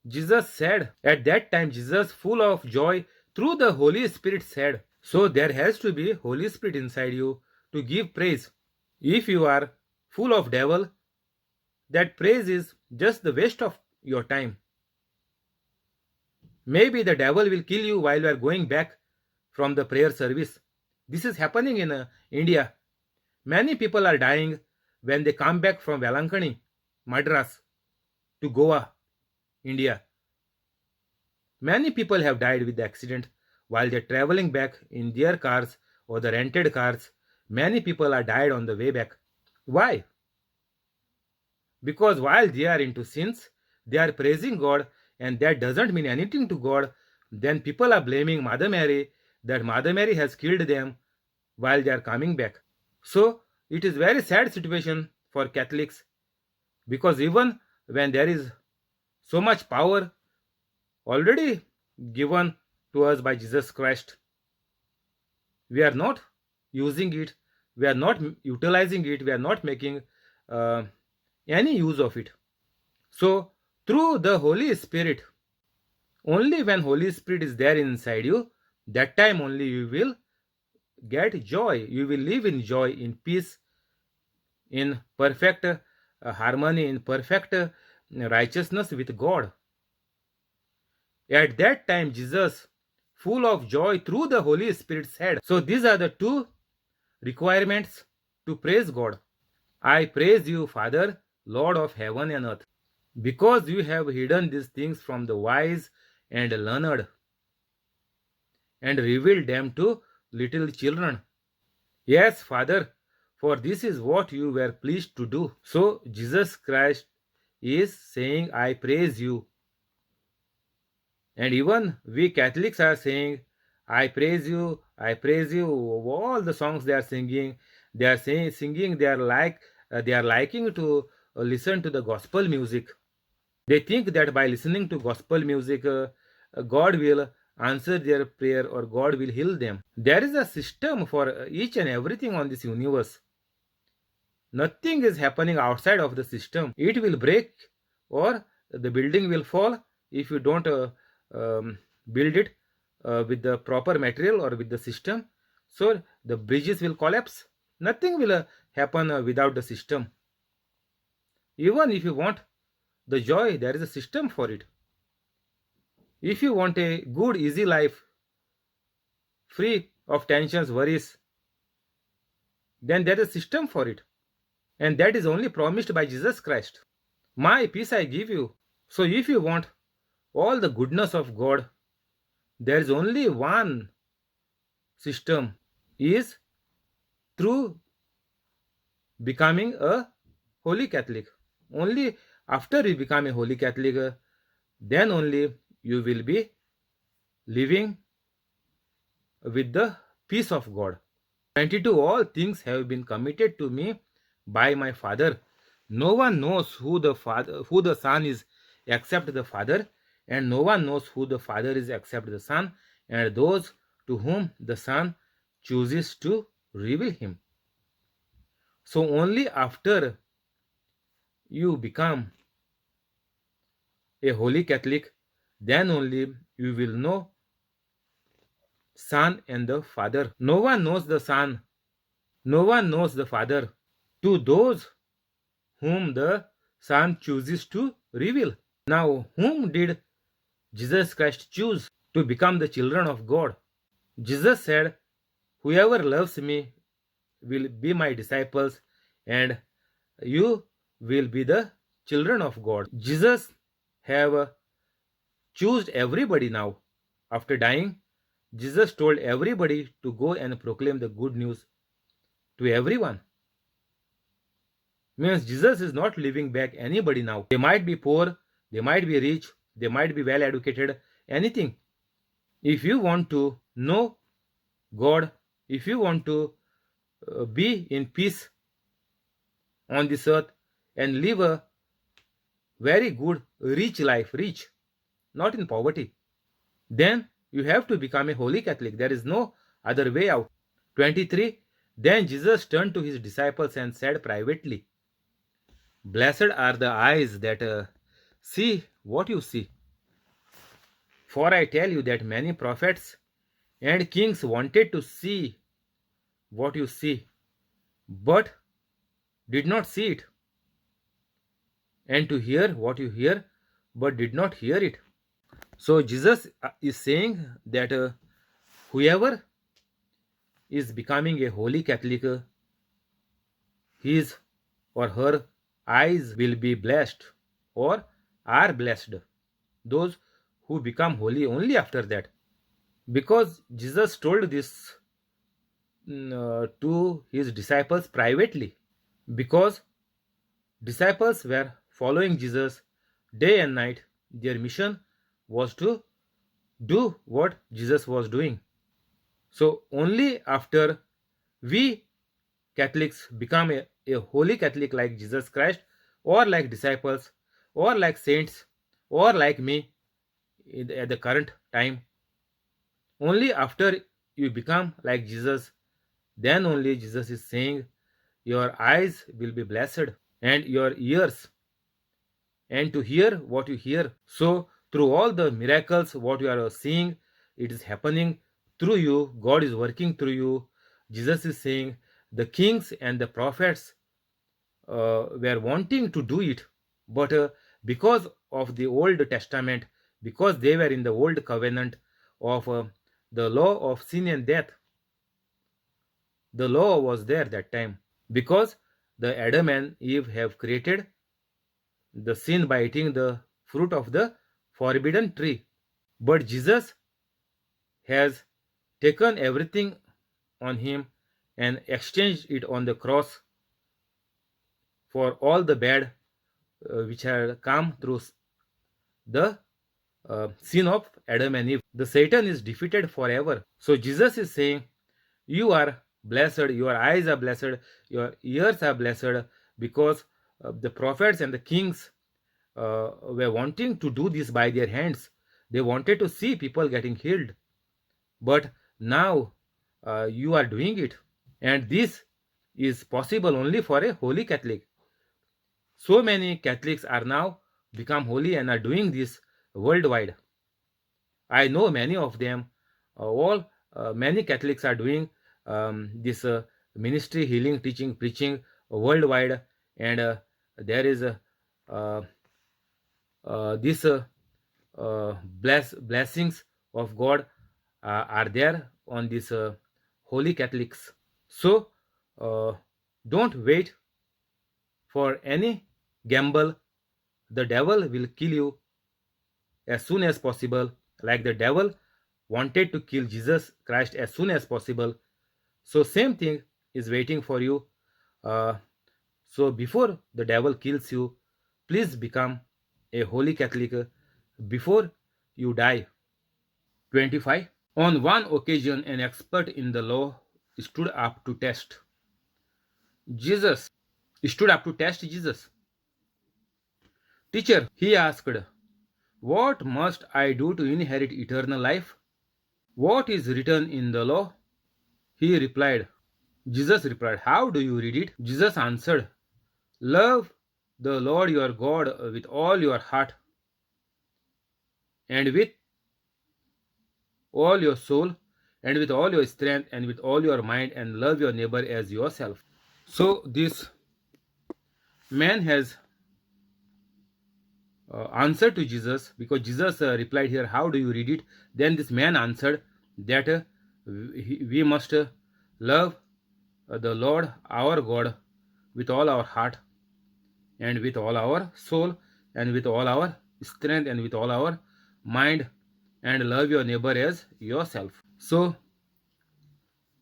Jesus said, at that time, Jesus, full of joy through the Holy Spirit, said, so there has to be Holy Spirit inside you to give praise. If you are full of devil, that praise is just the waste of your time. Maybe the devil will kill you while you are going back from the prayer service. This is happening in India. Many people are dying when they come back from Velankani, Madras, to Goa, India. Many people have died with the accident while they're traveling back in their cars or the rented cars. Many people are died on the way back. Why? Because while they are into sins, they are praising God, and that doesn't mean anything to God. Then people are blaming Mother Mary that Mother Mary has killed them while they are coming back. So it is very sad situation for Catholics, because even when there is so much power already given to us by Jesus Christ, we are not using it, we are not utilizing it, we are not making uh, any use of it. So through the Holy Spirit, only when Holy Spirit is there inside you, that time only you will get joy. You will live in joy, in peace, in perfect harmony, in perfect righteousness with God. At that time, Jesus, full of joy through the Holy Spirit, said, so these are the two requirements to praise God. I praise you, Father, Lord of heaven and earth, because you have hidden these things from the wise and learned and revealed them to little children. Yes, Father, for this is what you were pleased to do. So, Jesus Christ is saying, I praise you. And even we Catholics are saying, I praise you, I praise you. All the songs they are singing, they are saying, singing, they are liking to listen to the gospel music. They think that by listening to gospel music, God will answer their prayer or God will heal them. There is a system for each and everything on this universe. Nothing is happening outside of the system. It will break or the building will fall if you don't build it with the proper material or with the system. So the bridges will collapse. Nothing will happen without the system. Even if you want the joy, there is a system for it. If you want a good, easy life, free of tensions, worries, then there is a system for it. And that is only promised by Jesus Christ. My peace I give you. So if you want all the goodness of God, there is only one system, is through becoming a holy Catholic. Only after you become a holy Catholic, then only you will be living with the peace of God. 22 All things have been committed to me by my Father. No one knows who the Son is except the Father, and no one knows who the Father is except the Son, and those to whom the Son chooses to reveal him. So only after you become a holy Catholic, then only you will know Son and the Father. No one knows the Son, no one knows the Father, to those whom the Son chooses to reveal. Now, whom did Jesus Christ choose to become the children of God? Jesus said, whoever loves me will be my disciples, and you will be the children of God. Jesus have chosen everybody now. After dying, Jesus told everybody to go and proclaim the good news to everyone. Means Jesus is not leaving back anybody now. They might be poor, they might be rich, they might be well educated, anything. If you want to know God, if you want to be in peace on this earth and live a very good, rich life, rich, not in poverty, then you have to become a holy Catholic. There is no other way out. 23. Then Jesus turned to his disciples and said privately, blessed are the eyes that see what you see. For I tell you that many prophets and kings wanted to see what you see, but did not see it, and to hear what you hear, but did not hear it. So Jesus is saying that whoever is becoming a holy Catholic, his or her eyes will be blessed or are blessed. Those who become holy only after that. Because Jesus told this to his disciples privately. Because disciples were following Jesus day and night. Their mission was to do what Jesus was doing. So only after we Catholics become a holy Catholic like Jesus Christ, or like disciples, or like saints, or like me at the current time, only after you become like Jesus, then only Jesus is saying your eyes will be blessed and your ears and to hear what you hear. So through all the miracles what you are seeing, it is happening through you. God is working through you. Jesus is saying the kings and the prophets were wanting to do it, but because of the Old Testament, because they were in the old covenant of the law of sin and death, the law was there that time, because the Adam and Eve have created the sin by eating the fruit of the forbidden tree. But Jesus has taken everything on him and exchanged it on the cross for all the bad which had come through the sin of Adam and Eve. The Satan is defeated forever. So Jesus is saying, you are blessed, your eyes are blessed, your ears are blessed, because the prophets and the kings were wanting to do this by their hands. They wanted to see people getting healed. But now you are doing it. And this is possible only for a holy Catholic. So many Catholics are now become holy and are doing this worldwide. I know many of them. Many Catholics are doing this ministry, healing, teaching, preaching worldwide, and there is uh, this blessings of God are there on these holy Catholics. So don't wait for any gamble. The devil will kill you as soon as possible, like the devil wanted to kill Jesus Christ as soon as possible. So same thing is waiting for you. Uh, so before the devil kills you, please become a holy Catholic before you die. 25. On one occasion, an expert in the law stood up to test Jesus. Stood up to test Jesus. Teacher, he asked, what must I do to inherit eternal life? What is written in the law? He replied, Jesus replied, how do you read it? Jesus answered, love the Lord your God with all your heart and with all your soul and with all your strength and with all your mind, and love your neighbor as yourself. So this man has answered to Jesus, because Jesus replied here, how do you read it? Then this man answered that we must love the Lord our God with all our heart and with all our soul and with all our strength and with all our mind, and love your neighbor as yourself. So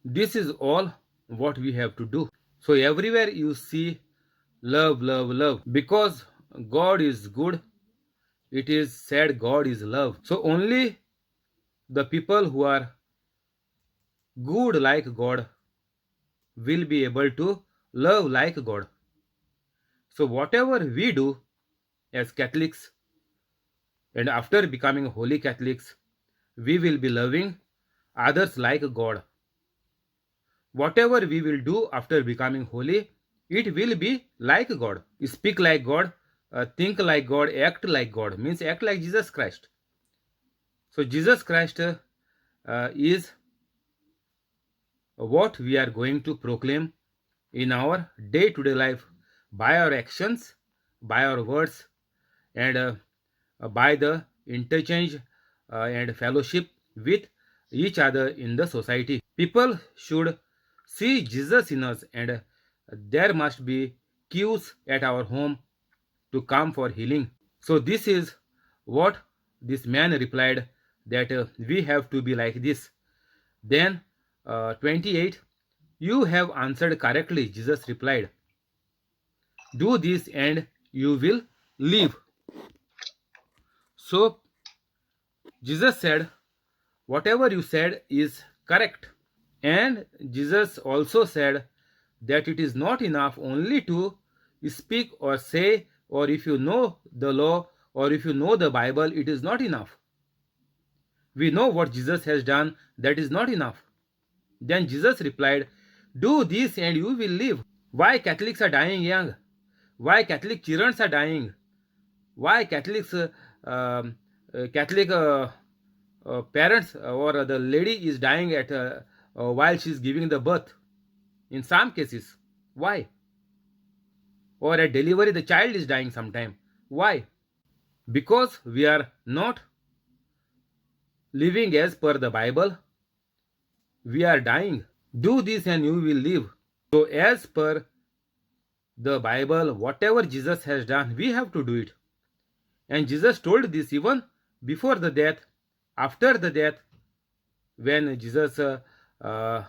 this is all what we have to do. So everywhere you see love, love, love, because God is good. It is said God is love. So only the people who are good like God will be able to love like God. So whatever we do as Catholics, and after becoming holy Catholics, we will be loving others like God. Whatever we will do after becoming holy, it will be like God. Speak like God, think like God, act like God, means act like Jesus Christ. So Jesus Christ is what we are going to proclaim in our day-to-day life by our actions, by our words, and by the interchange and fellowship with each other in the society. People should see Jesus in us, and there must be queues at our home to come for healing. So this is what this man replied, that we have to be like this. Then 28, you have answered correctly, Jesus replied. Do this and you will live. So Jesus said, whatever you said is correct. And Jesus also said that it is not enough only to speak or say, or if you know the law or if you know the Bible, it is not enough. We know what Jesus has done, that is not enough. Then Jesus replied, do this and you will live. Why Catholics are dying young? Why Catholic children are dying? Why Catholic parents or the lady is dying at while she is giving the birth. In some cases, why? Or at delivery, the child is dying sometime. Why? Because we are not living as per the Bible. We are dying. Do this and you will live. So, as per the Bible, whatever Jesus has done, we have to do it. And Jesus told this even before the death, after the death, when Jesus uh,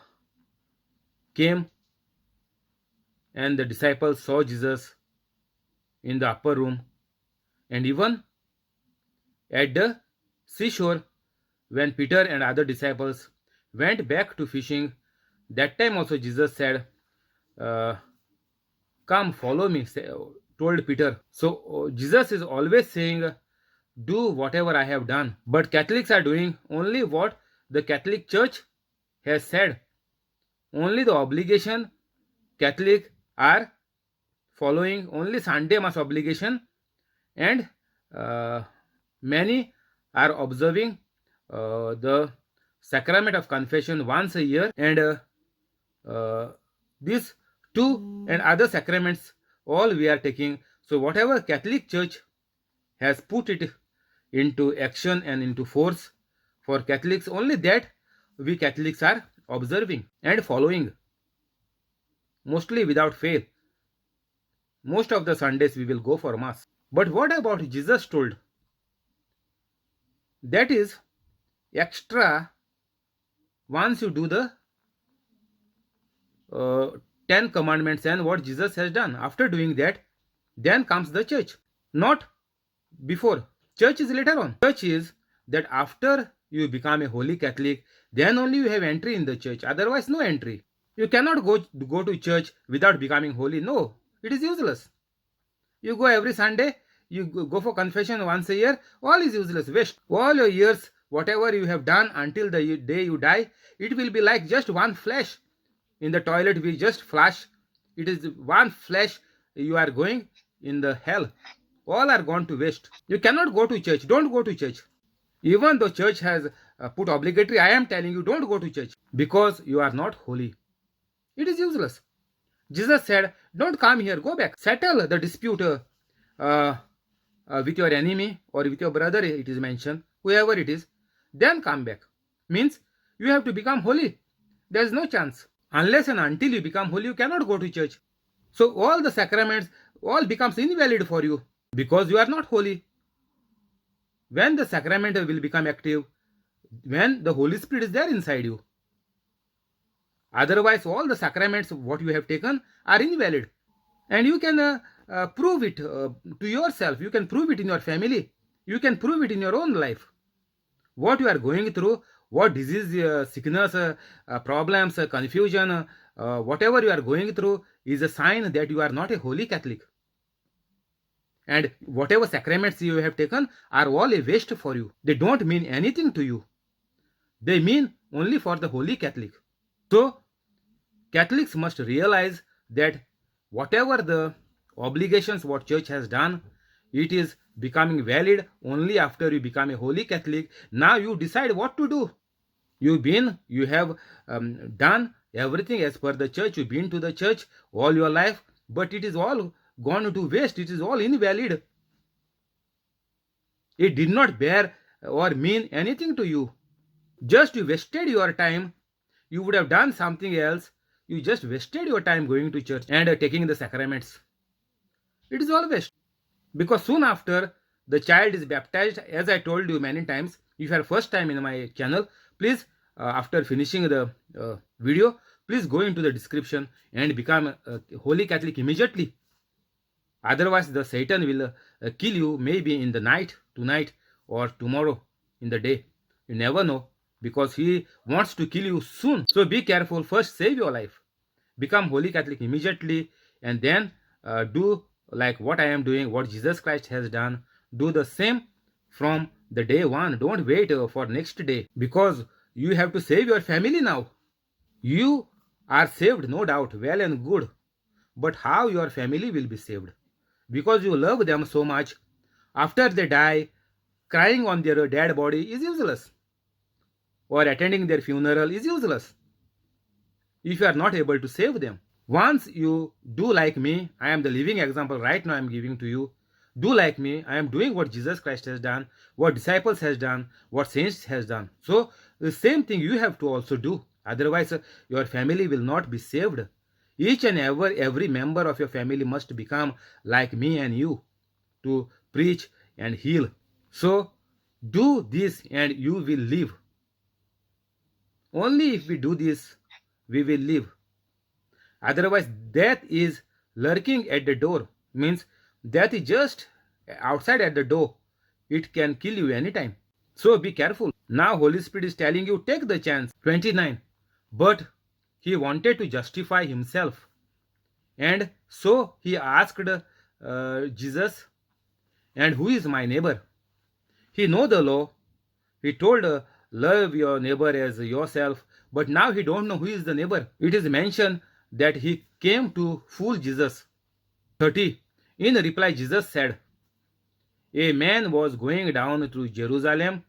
came and the disciples saw Jesus in the upper room, and even at the seashore, when Peter and other disciples went back to fishing, that time also Jesus said, uh, come follow me, told Peter. So Jesus is always saying, do whatever I have done. But Catholics are doing only what the Catholic Church has said. Only the obligation Catholic are following, only Sunday Mass obligation, and uh, many are observing the sacrament of confession once a year, and these two and other sacraments all we are taking. So whatever Catholic Church has put it into action and into force for Catholics, only that we Catholics are observing and following, mostly without fail. Most of the Sundays we will go for Mass. But what about Jesus told? That is extra once you do the 10 commandments and what Jesus has done. After doing that, then comes the church. Not before. Church is later on. Church is that after you become a holy Catholic, then only you have entry in the church. Otherwise, no entry. You cannot go to church without becoming holy. No, it is useless. You go every Sunday, you go for confession once a year, all is useless, waste. All your years, whatever you have done until the day you die, it will be like just one flash. In the toilet, we just flash. It is one flash, you are going in the hell. All are gone to waste. You cannot go to church. Don't go to church. Even though church has put obligatory, I am telling you, don't go to church because you are not holy. It is useless. Jesus said, don't come here, go back. Settle the dispute with your enemy or with your brother, it is mentioned, whoever it is, then come back. Means you have to become holy. There is no chance. Unless and until you become holy, you cannot go to church. So all the sacraments, all becomes invalid for you because you are not holy. When the sacrament will become active, when the Holy Spirit is there inside you. Otherwise, all the sacraments what you have taken are invalid. And you can prove it to yourself. You can prove it in your family. You can prove it in your own life. What you are going through, what disease, sickness, problems, confusion, whatever you are going through is a sign that you are not a holy Catholic. And whatever sacraments you have taken are all a waste for you. They don't mean anything to you. They mean only for the holy Catholic. So, Catholics must realize that whatever the obligations what church has done, it is becoming valid only after you become a holy Catholic. Now you decide what to do. You have done everything as per the church. You've been to the church all your life, but it is all gone to waste. It is all invalid. It did not bear or mean anything to you. Just you wasted your time. You would have done something else. You just wasted your time going to church and taking the sacraments. It is all waste. Because soon after the child is baptized, as I told you many times, if you are first time in my channel, please after finishing the video, please go into the description and become a holy Catholic immediately. Otherwise, the Satan will kill you maybe in the night, tonight or tomorrow in the day. You never know because he wants to kill you soon. So be careful. First, save your life. Become holy Catholic immediately and then do like what I am doing, what Jesus Christ has done. Do the same from the day one. Don't wait for next day because you have to save your family now. You are saved, no doubt, well and good. But how your family will be saved? Because you love them so much. After they die, crying on their dead body is useless. Or attending their funeral is useless. if you are not able to save them. Once you do like me, I am the living example right now I am giving to you. Do like me, I am doing what Jesus Christ has done, what disciples has done, what saints has done. So the same thing you have to also do. Otherwise, your family will not be saved. Each and every member of your family must become like me and you to preach and heal. So do this and you will live. Only if we do this, we will live. Otherwise, death is lurking at the door. Means death is just outside at the door. It can kill you anytime. So be careful. Now Holy Spirit is telling you, take the chance. 29. But he wanted to justify himself. And so he asked Jesus, and who is my neighbor? He know the law. He told, love your neighbor as yourself. But now he don't know who is the neighbor. It is mentioned that he came to fool Jesus. 30. In reply, Jesus said, a man was going down to Jerusalem,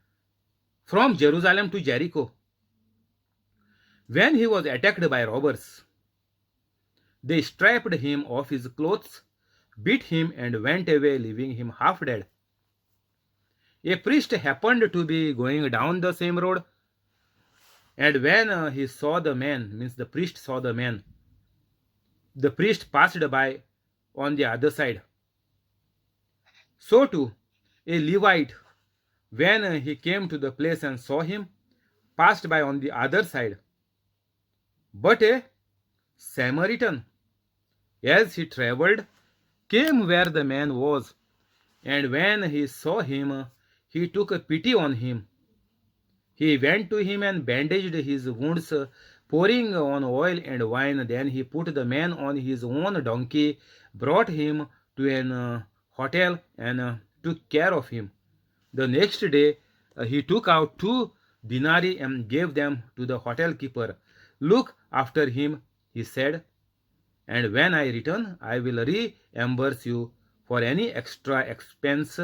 from Jerusalem to Jericho, when he was attacked by robbers. They stripped him of his clothes, beat him, and went away, leaving him half dead. A priest happened to be going down the same road, and when he saw the man, means the priest saw the man, the priest passed by on the other side. So too, a Levite, when he came to the place and saw him, passed by on the other side. But a Samaritan, as he traveled, came where the man was, and when he saw him, he took pity on him. He went to him and bandaged his wounds, pouring on oil and wine. Then he put the man on his own donkey, brought him to an hotel, and took care of him. The next day, he took out 2 denarii and gave them to the hotel keeper. Look after him, he said, and when I return, I will reimburse you for any extra expense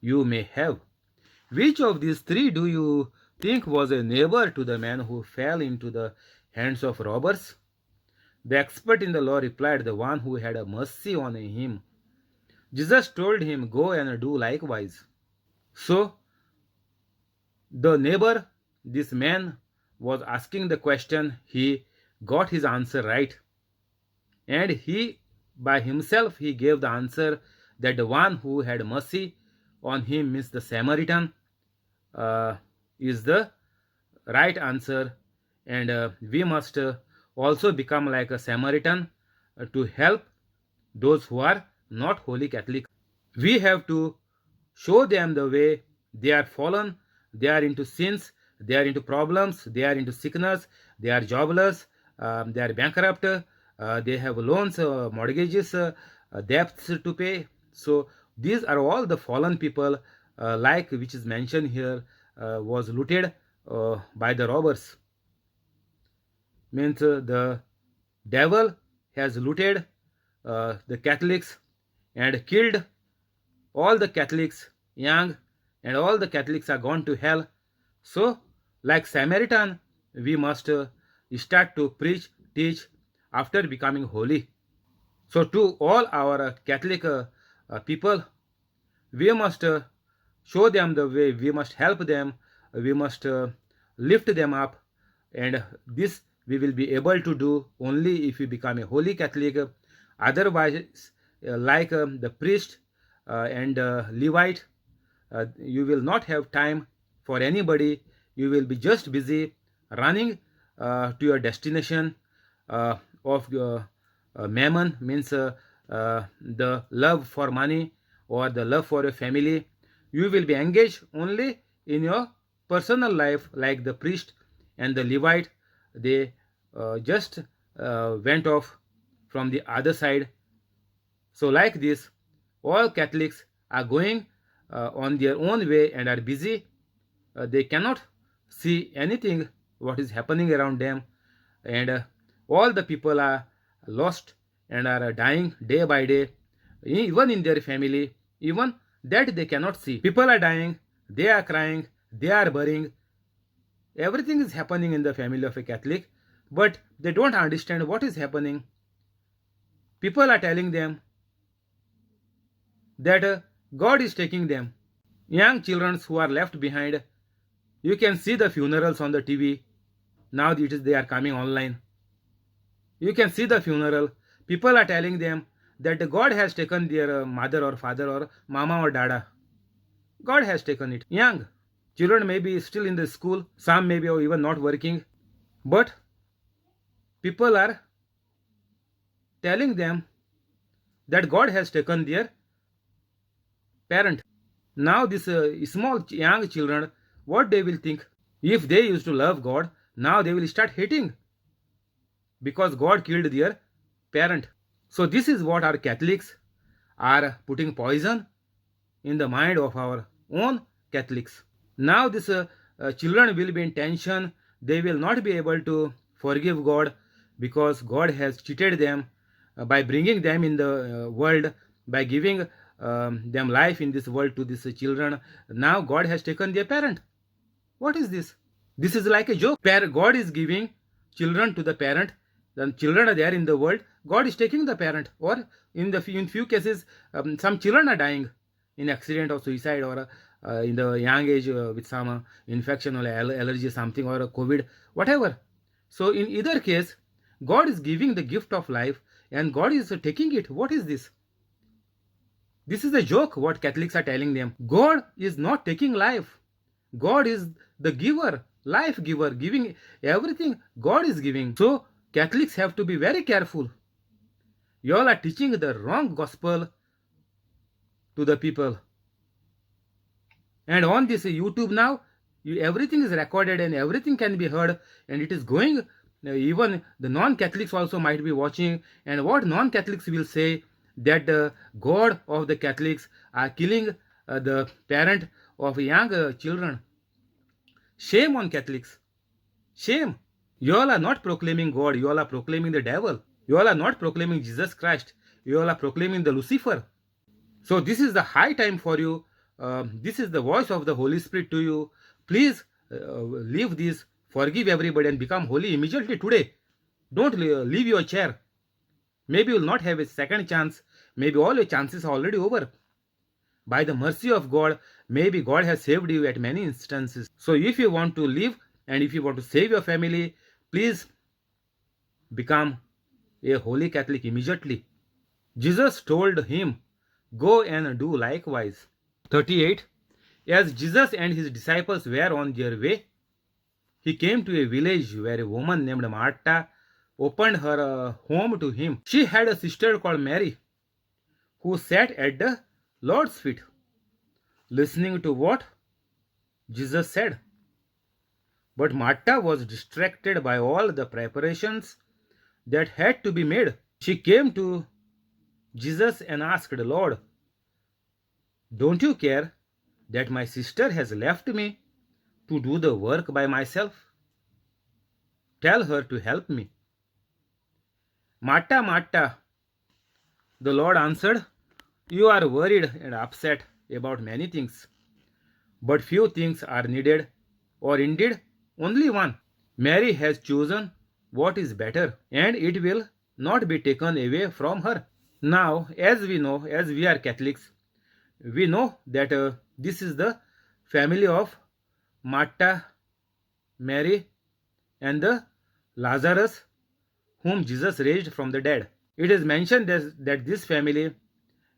you may have. Which of these 3 do you think was a neighbor to the man who fell into the hands of robbers? The expert in the law replied, the one who had mercy on him. Jesus told him, go and do likewise. So, the neighbor, this man, was asking the question, he got his answer right. And he, by himself, he gave the answer that the one who had mercy on him, means the Samaritan, is the right answer. And we must also become like a Samaritan to help those who are not Holy Catholic. We have to show them the way. They are fallen, they are into sins, they are into problems, they are into sickness, they are jobless, they are bankrupt, they have loans, mortgages, debts to pay. So these are all the fallen people, like which is mentioned here, was looted by the robbers. Means the devil has looted the Catholics and killed all the Catholics young, and all the Catholics are gone to hell. So, like Samaritan, we must start to preach, teach after becoming holy. So, to all our Catholic people, we must show them the way, we must help them, we must lift them up, and this we will be able to do only if we become a holy Catholic. Otherwise, like the priest and Levite, you will not have time for anybody. You will be just busy running to your destination of mammon, means the love for money or the love for your family. You will be engaged only in your personal life, like the priest and the Levite. They just went off from the other side. So like this, all Catholics are going on their own way and are busy. They cannot see anything what is happening around them, and all the people are lost and are dying day by day, even in their family, even that they cannot see. People are dying, they are crying, they are burying. Everything is happening in the family of a Catholic, but they don't understand what is happening. People are telling them that God is taking them. Young children who are left behind, you can see the funerals on the TV. Now they are coming online. You can see the funeral. People are telling them that God has taken their mother or father or mama or dada. God has taken it. Young children may be still in the school, some may be even not working, but people are telling them that God has taken their parent. Now these small young children, what they will think? If they used to love God, now they will start hating because God killed their parent. So this is what our Catholics are putting poison in the mind of our own Catholics. Now these children will be in tension. They will not be able to forgive God because God has cheated them by bringing them in the world, by giving them life in this world to these children. Now God has taken their parent. What is this? This is like a joke. God is giving children to the parent. Then children are there in the world. God is taking the parent. Or in few cases, some children are dying in accident or suicide or in the young age with some infection or allergy something or COVID, whatever. So in either case, God is giving the gift of life and God is taking it. What is this? This is a joke what Catholics are telling them. God is not taking life. God is the giver, life giver, giving everything. God is giving. So Catholics have to be very careful. You all are teaching the wrong gospel to the people. And on this YouTube now, everything is recorded and everything can be heard, and it is going. Even the non-Catholics also might be watching, and what non-Catholics will say that the God of the Catholics are killing the parent of young children. Shame on Catholics. Shame. You all are not proclaiming God. You all are proclaiming the devil. You all are not proclaiming Jesus Christ. You all are proclaiming the Lucifer. So this is the high time for you. This is the voice of the Holy Spirit to you. Please leave this. Forgive everybody and become holy immediately today. Don't leave your chair. Maybe you will not have a second chance. Maybe all your chances are already over. By the mercy of God, maybe God has saved you at many instances. So if you want to live and if you want to save your family, please become a holy Catholic immediately. Jesus told him, "Go and do likewise." 38. As Jesus and his disciples were on their way, he came to a village where a woman named Martha opened her home to him. She had a sister called Mary, who sat at the Lord's feet, listening to what Jesus said. But Martha was distracted by all the preparations that had to be made. She came to Jesus and asked, "Lord, don't you care that my sister has left me to do the work by myself? Tell her to help me." "Martha, Martha," the Lord answered, "you are worried and upset about many things, but few things are needed, or indeed only one. Mary has chosen what is better, and it will not be taken away from her." Now, as we know, as we are Catholics, we know that this is the family of Martha, Mary, and the Lazarus, whom Jesus raised from the dead. It is mentioned that this family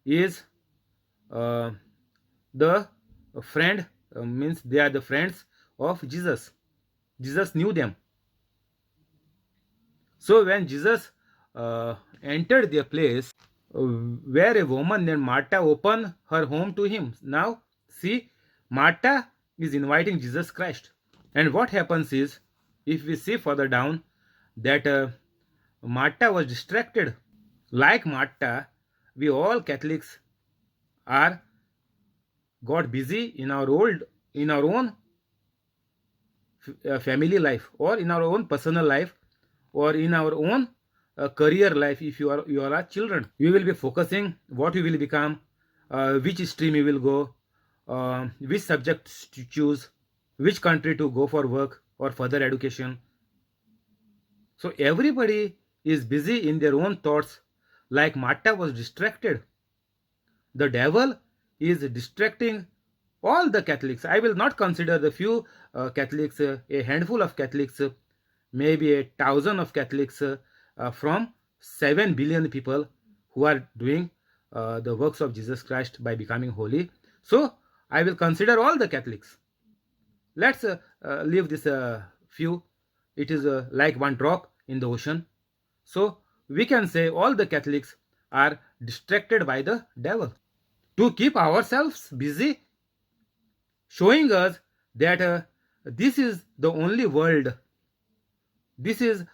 is the friend, means they are the friends of Jesus. Jesus knew them. So when Jesus entered their place, where a woman named Martha opened her home to him. Now, see, Martha is inviting Jesus Christ. And what happens is, if we see further down, that Martha was distracted. Like Martha, we all Catholics are got busy in our own family life, or in our own personal life, or in our own career life. If you are children, you will be focusing what you will become, which stream you will go, which subjects to choose, which country to go for work or further education. So everybody is busy in their own thoughts, like Martha was distracted. The devil is distracting all the Catholics. I will not consider the few Catholics, a handful of Catholics, maybe 1,000 of Catholics from 7 billion people who are doing the works of Jesus Christ by becoming holy. So I will consider all the Catholics. Let's leave this few. It is like one drop in the ocean. So we can say all the Catholics are distracted by the devil to keep ourselves busy, showing us that this is the only world, this is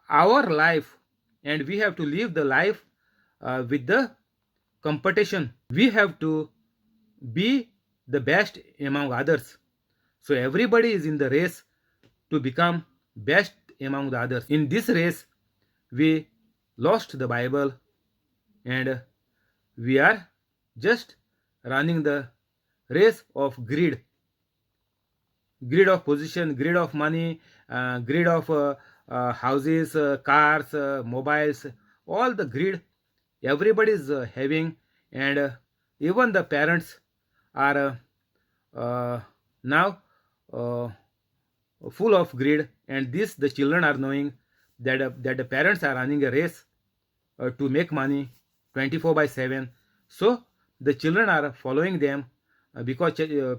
our life, and we have to live the life with the competition. We have to be the best among others. So everybody is in the race to become best among the others. In this race, we lost the Bible, and we are just running the race of greed, greed of position, greed of money, greed of houses, cars, mobiles, all the greed everybody is having. And even the parents are now uh, full of greed, and this the children are knowing that that the parents are running a race to make money 24/7. So the children are following them because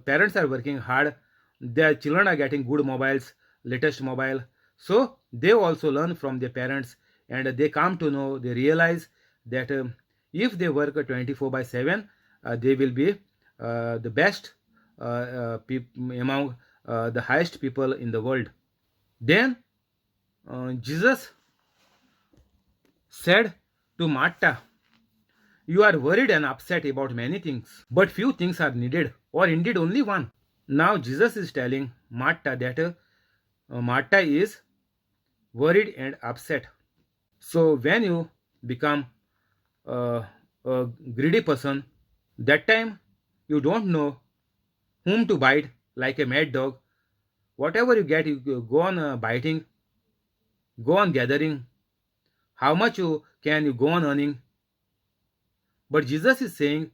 parents are working hard. Their children are getting good mobiles, latest mobile. So they also learn from their parents, and they come to know, they realize that if they work 24/7, they will be the best among the highest people in the world. Then Jesus said to Martha, "You are worried and upset about many things, but few things are needed, or indeed only one." Now Jesus is telling Martha that Martha is worried and upset. So when you become a greedy person, that time you don't know whom to bite, like a mad dog. Whatever you get, you go on biting, go on gathering. How much you can you go on earning? But Jesus is saying,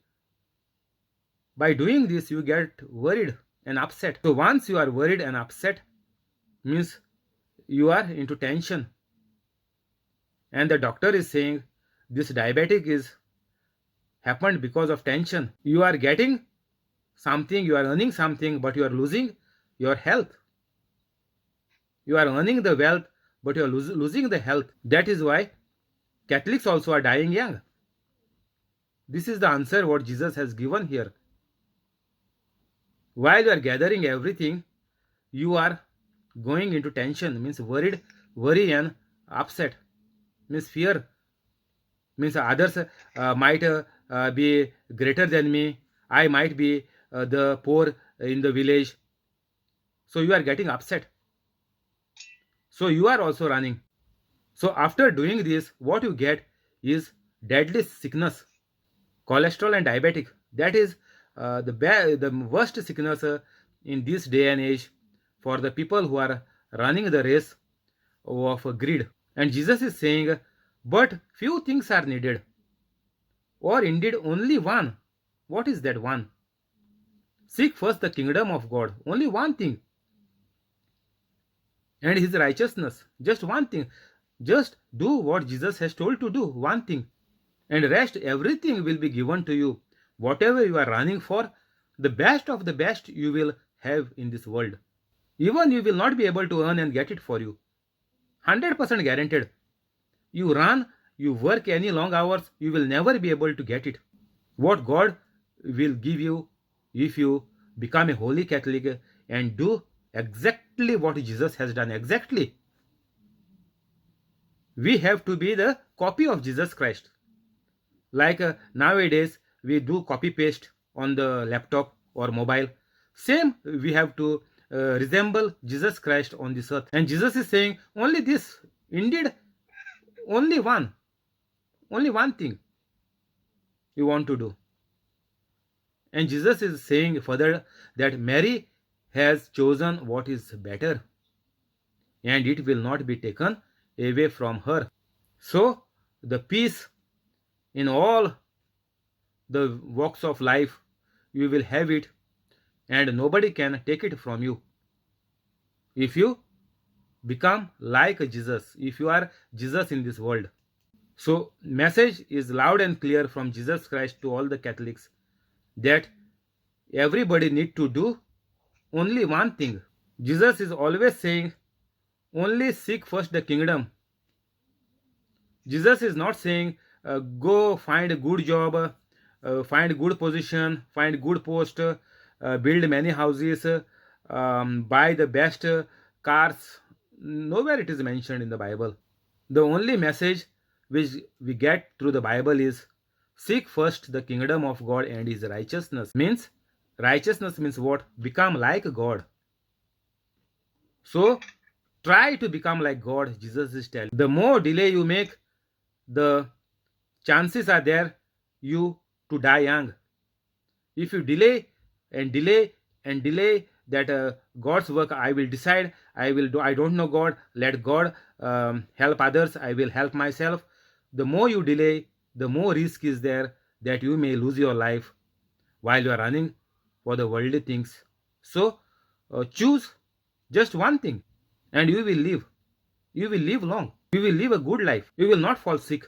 by doing this, you get worried and upset. So once you are worried and upset, means you are into tension. And the doctor is saying this diabetic is happened because of tension. You are getting something, you are earning something, but you are losing your health. You are earning the wealth, but you are losing the health. That is why Catholics also are dying young. This is the answer what Jesus has given here. While you are gathering everything, you are going into tension, means worry and upset, means fear, means others might be greater than me. I might be the poor in the village. So you are getting upset. So you are also running. So after doing this, what you get is deadly sickness, cholesterol and diabetic. That is the worst sickness in this day and age for the people who are running the race of greed. And Jesus is saying, but few things are needed, or indeed only one. What is that one? Seek first the kingdom of God. Only one thing. And his righteousness. Just one thing. Just do what Jesus has told to do. One thing. And rest, everything will be given to you. Whatever you are running for, the best of the best you will have in this world. Even you will not be able to earn and get it for you. 100% guaranteed. You run, you work any long hours, you will never be able to get it. What God will give you if you become a holy Catholic and do exactly what Jesus has done. Exactly. We have to be the copy of Jesus Christ. Like nowadays, we do copy paste on the laptop or mobile. Same, we have to resemble Jesus Christ on this earth. And Jesus is saying only this. Indeed, only one thing you want to do. And Jesus is saying further that Mary has chosen what is better, and it will not be taken away from her. So, the peace in all the walks of life, you will have it, and nobody can take it from you. If you become like Jesus, if you are Jesus in this world. So, message is loud and clear from Jesus Christ to all the Catholics that everybody need to do only one thing. Jesus is always saying, only seek first the kingdom. Jesus is not saying, go find a good job, find good position, find good post, build many houses, buy the best cars. Nowhere it is mentioned in the Bible. The only message which we get through the Bible is, seek first the kingdom of God and his righteousness. Righteousness means what? Become like God. So try to become like God, Jesus is telling. The more delay you make, the chances are there you to die young. If you delay and delay and delay that God's work, I will decide, I will do, I don't know God, let God help others, I will help myself. The more you delay, the more risk is there that you may lose your life while you are running for the worldly things. So choose just one thing and you will live. You will live long. You will live a good life. You will not fall sick.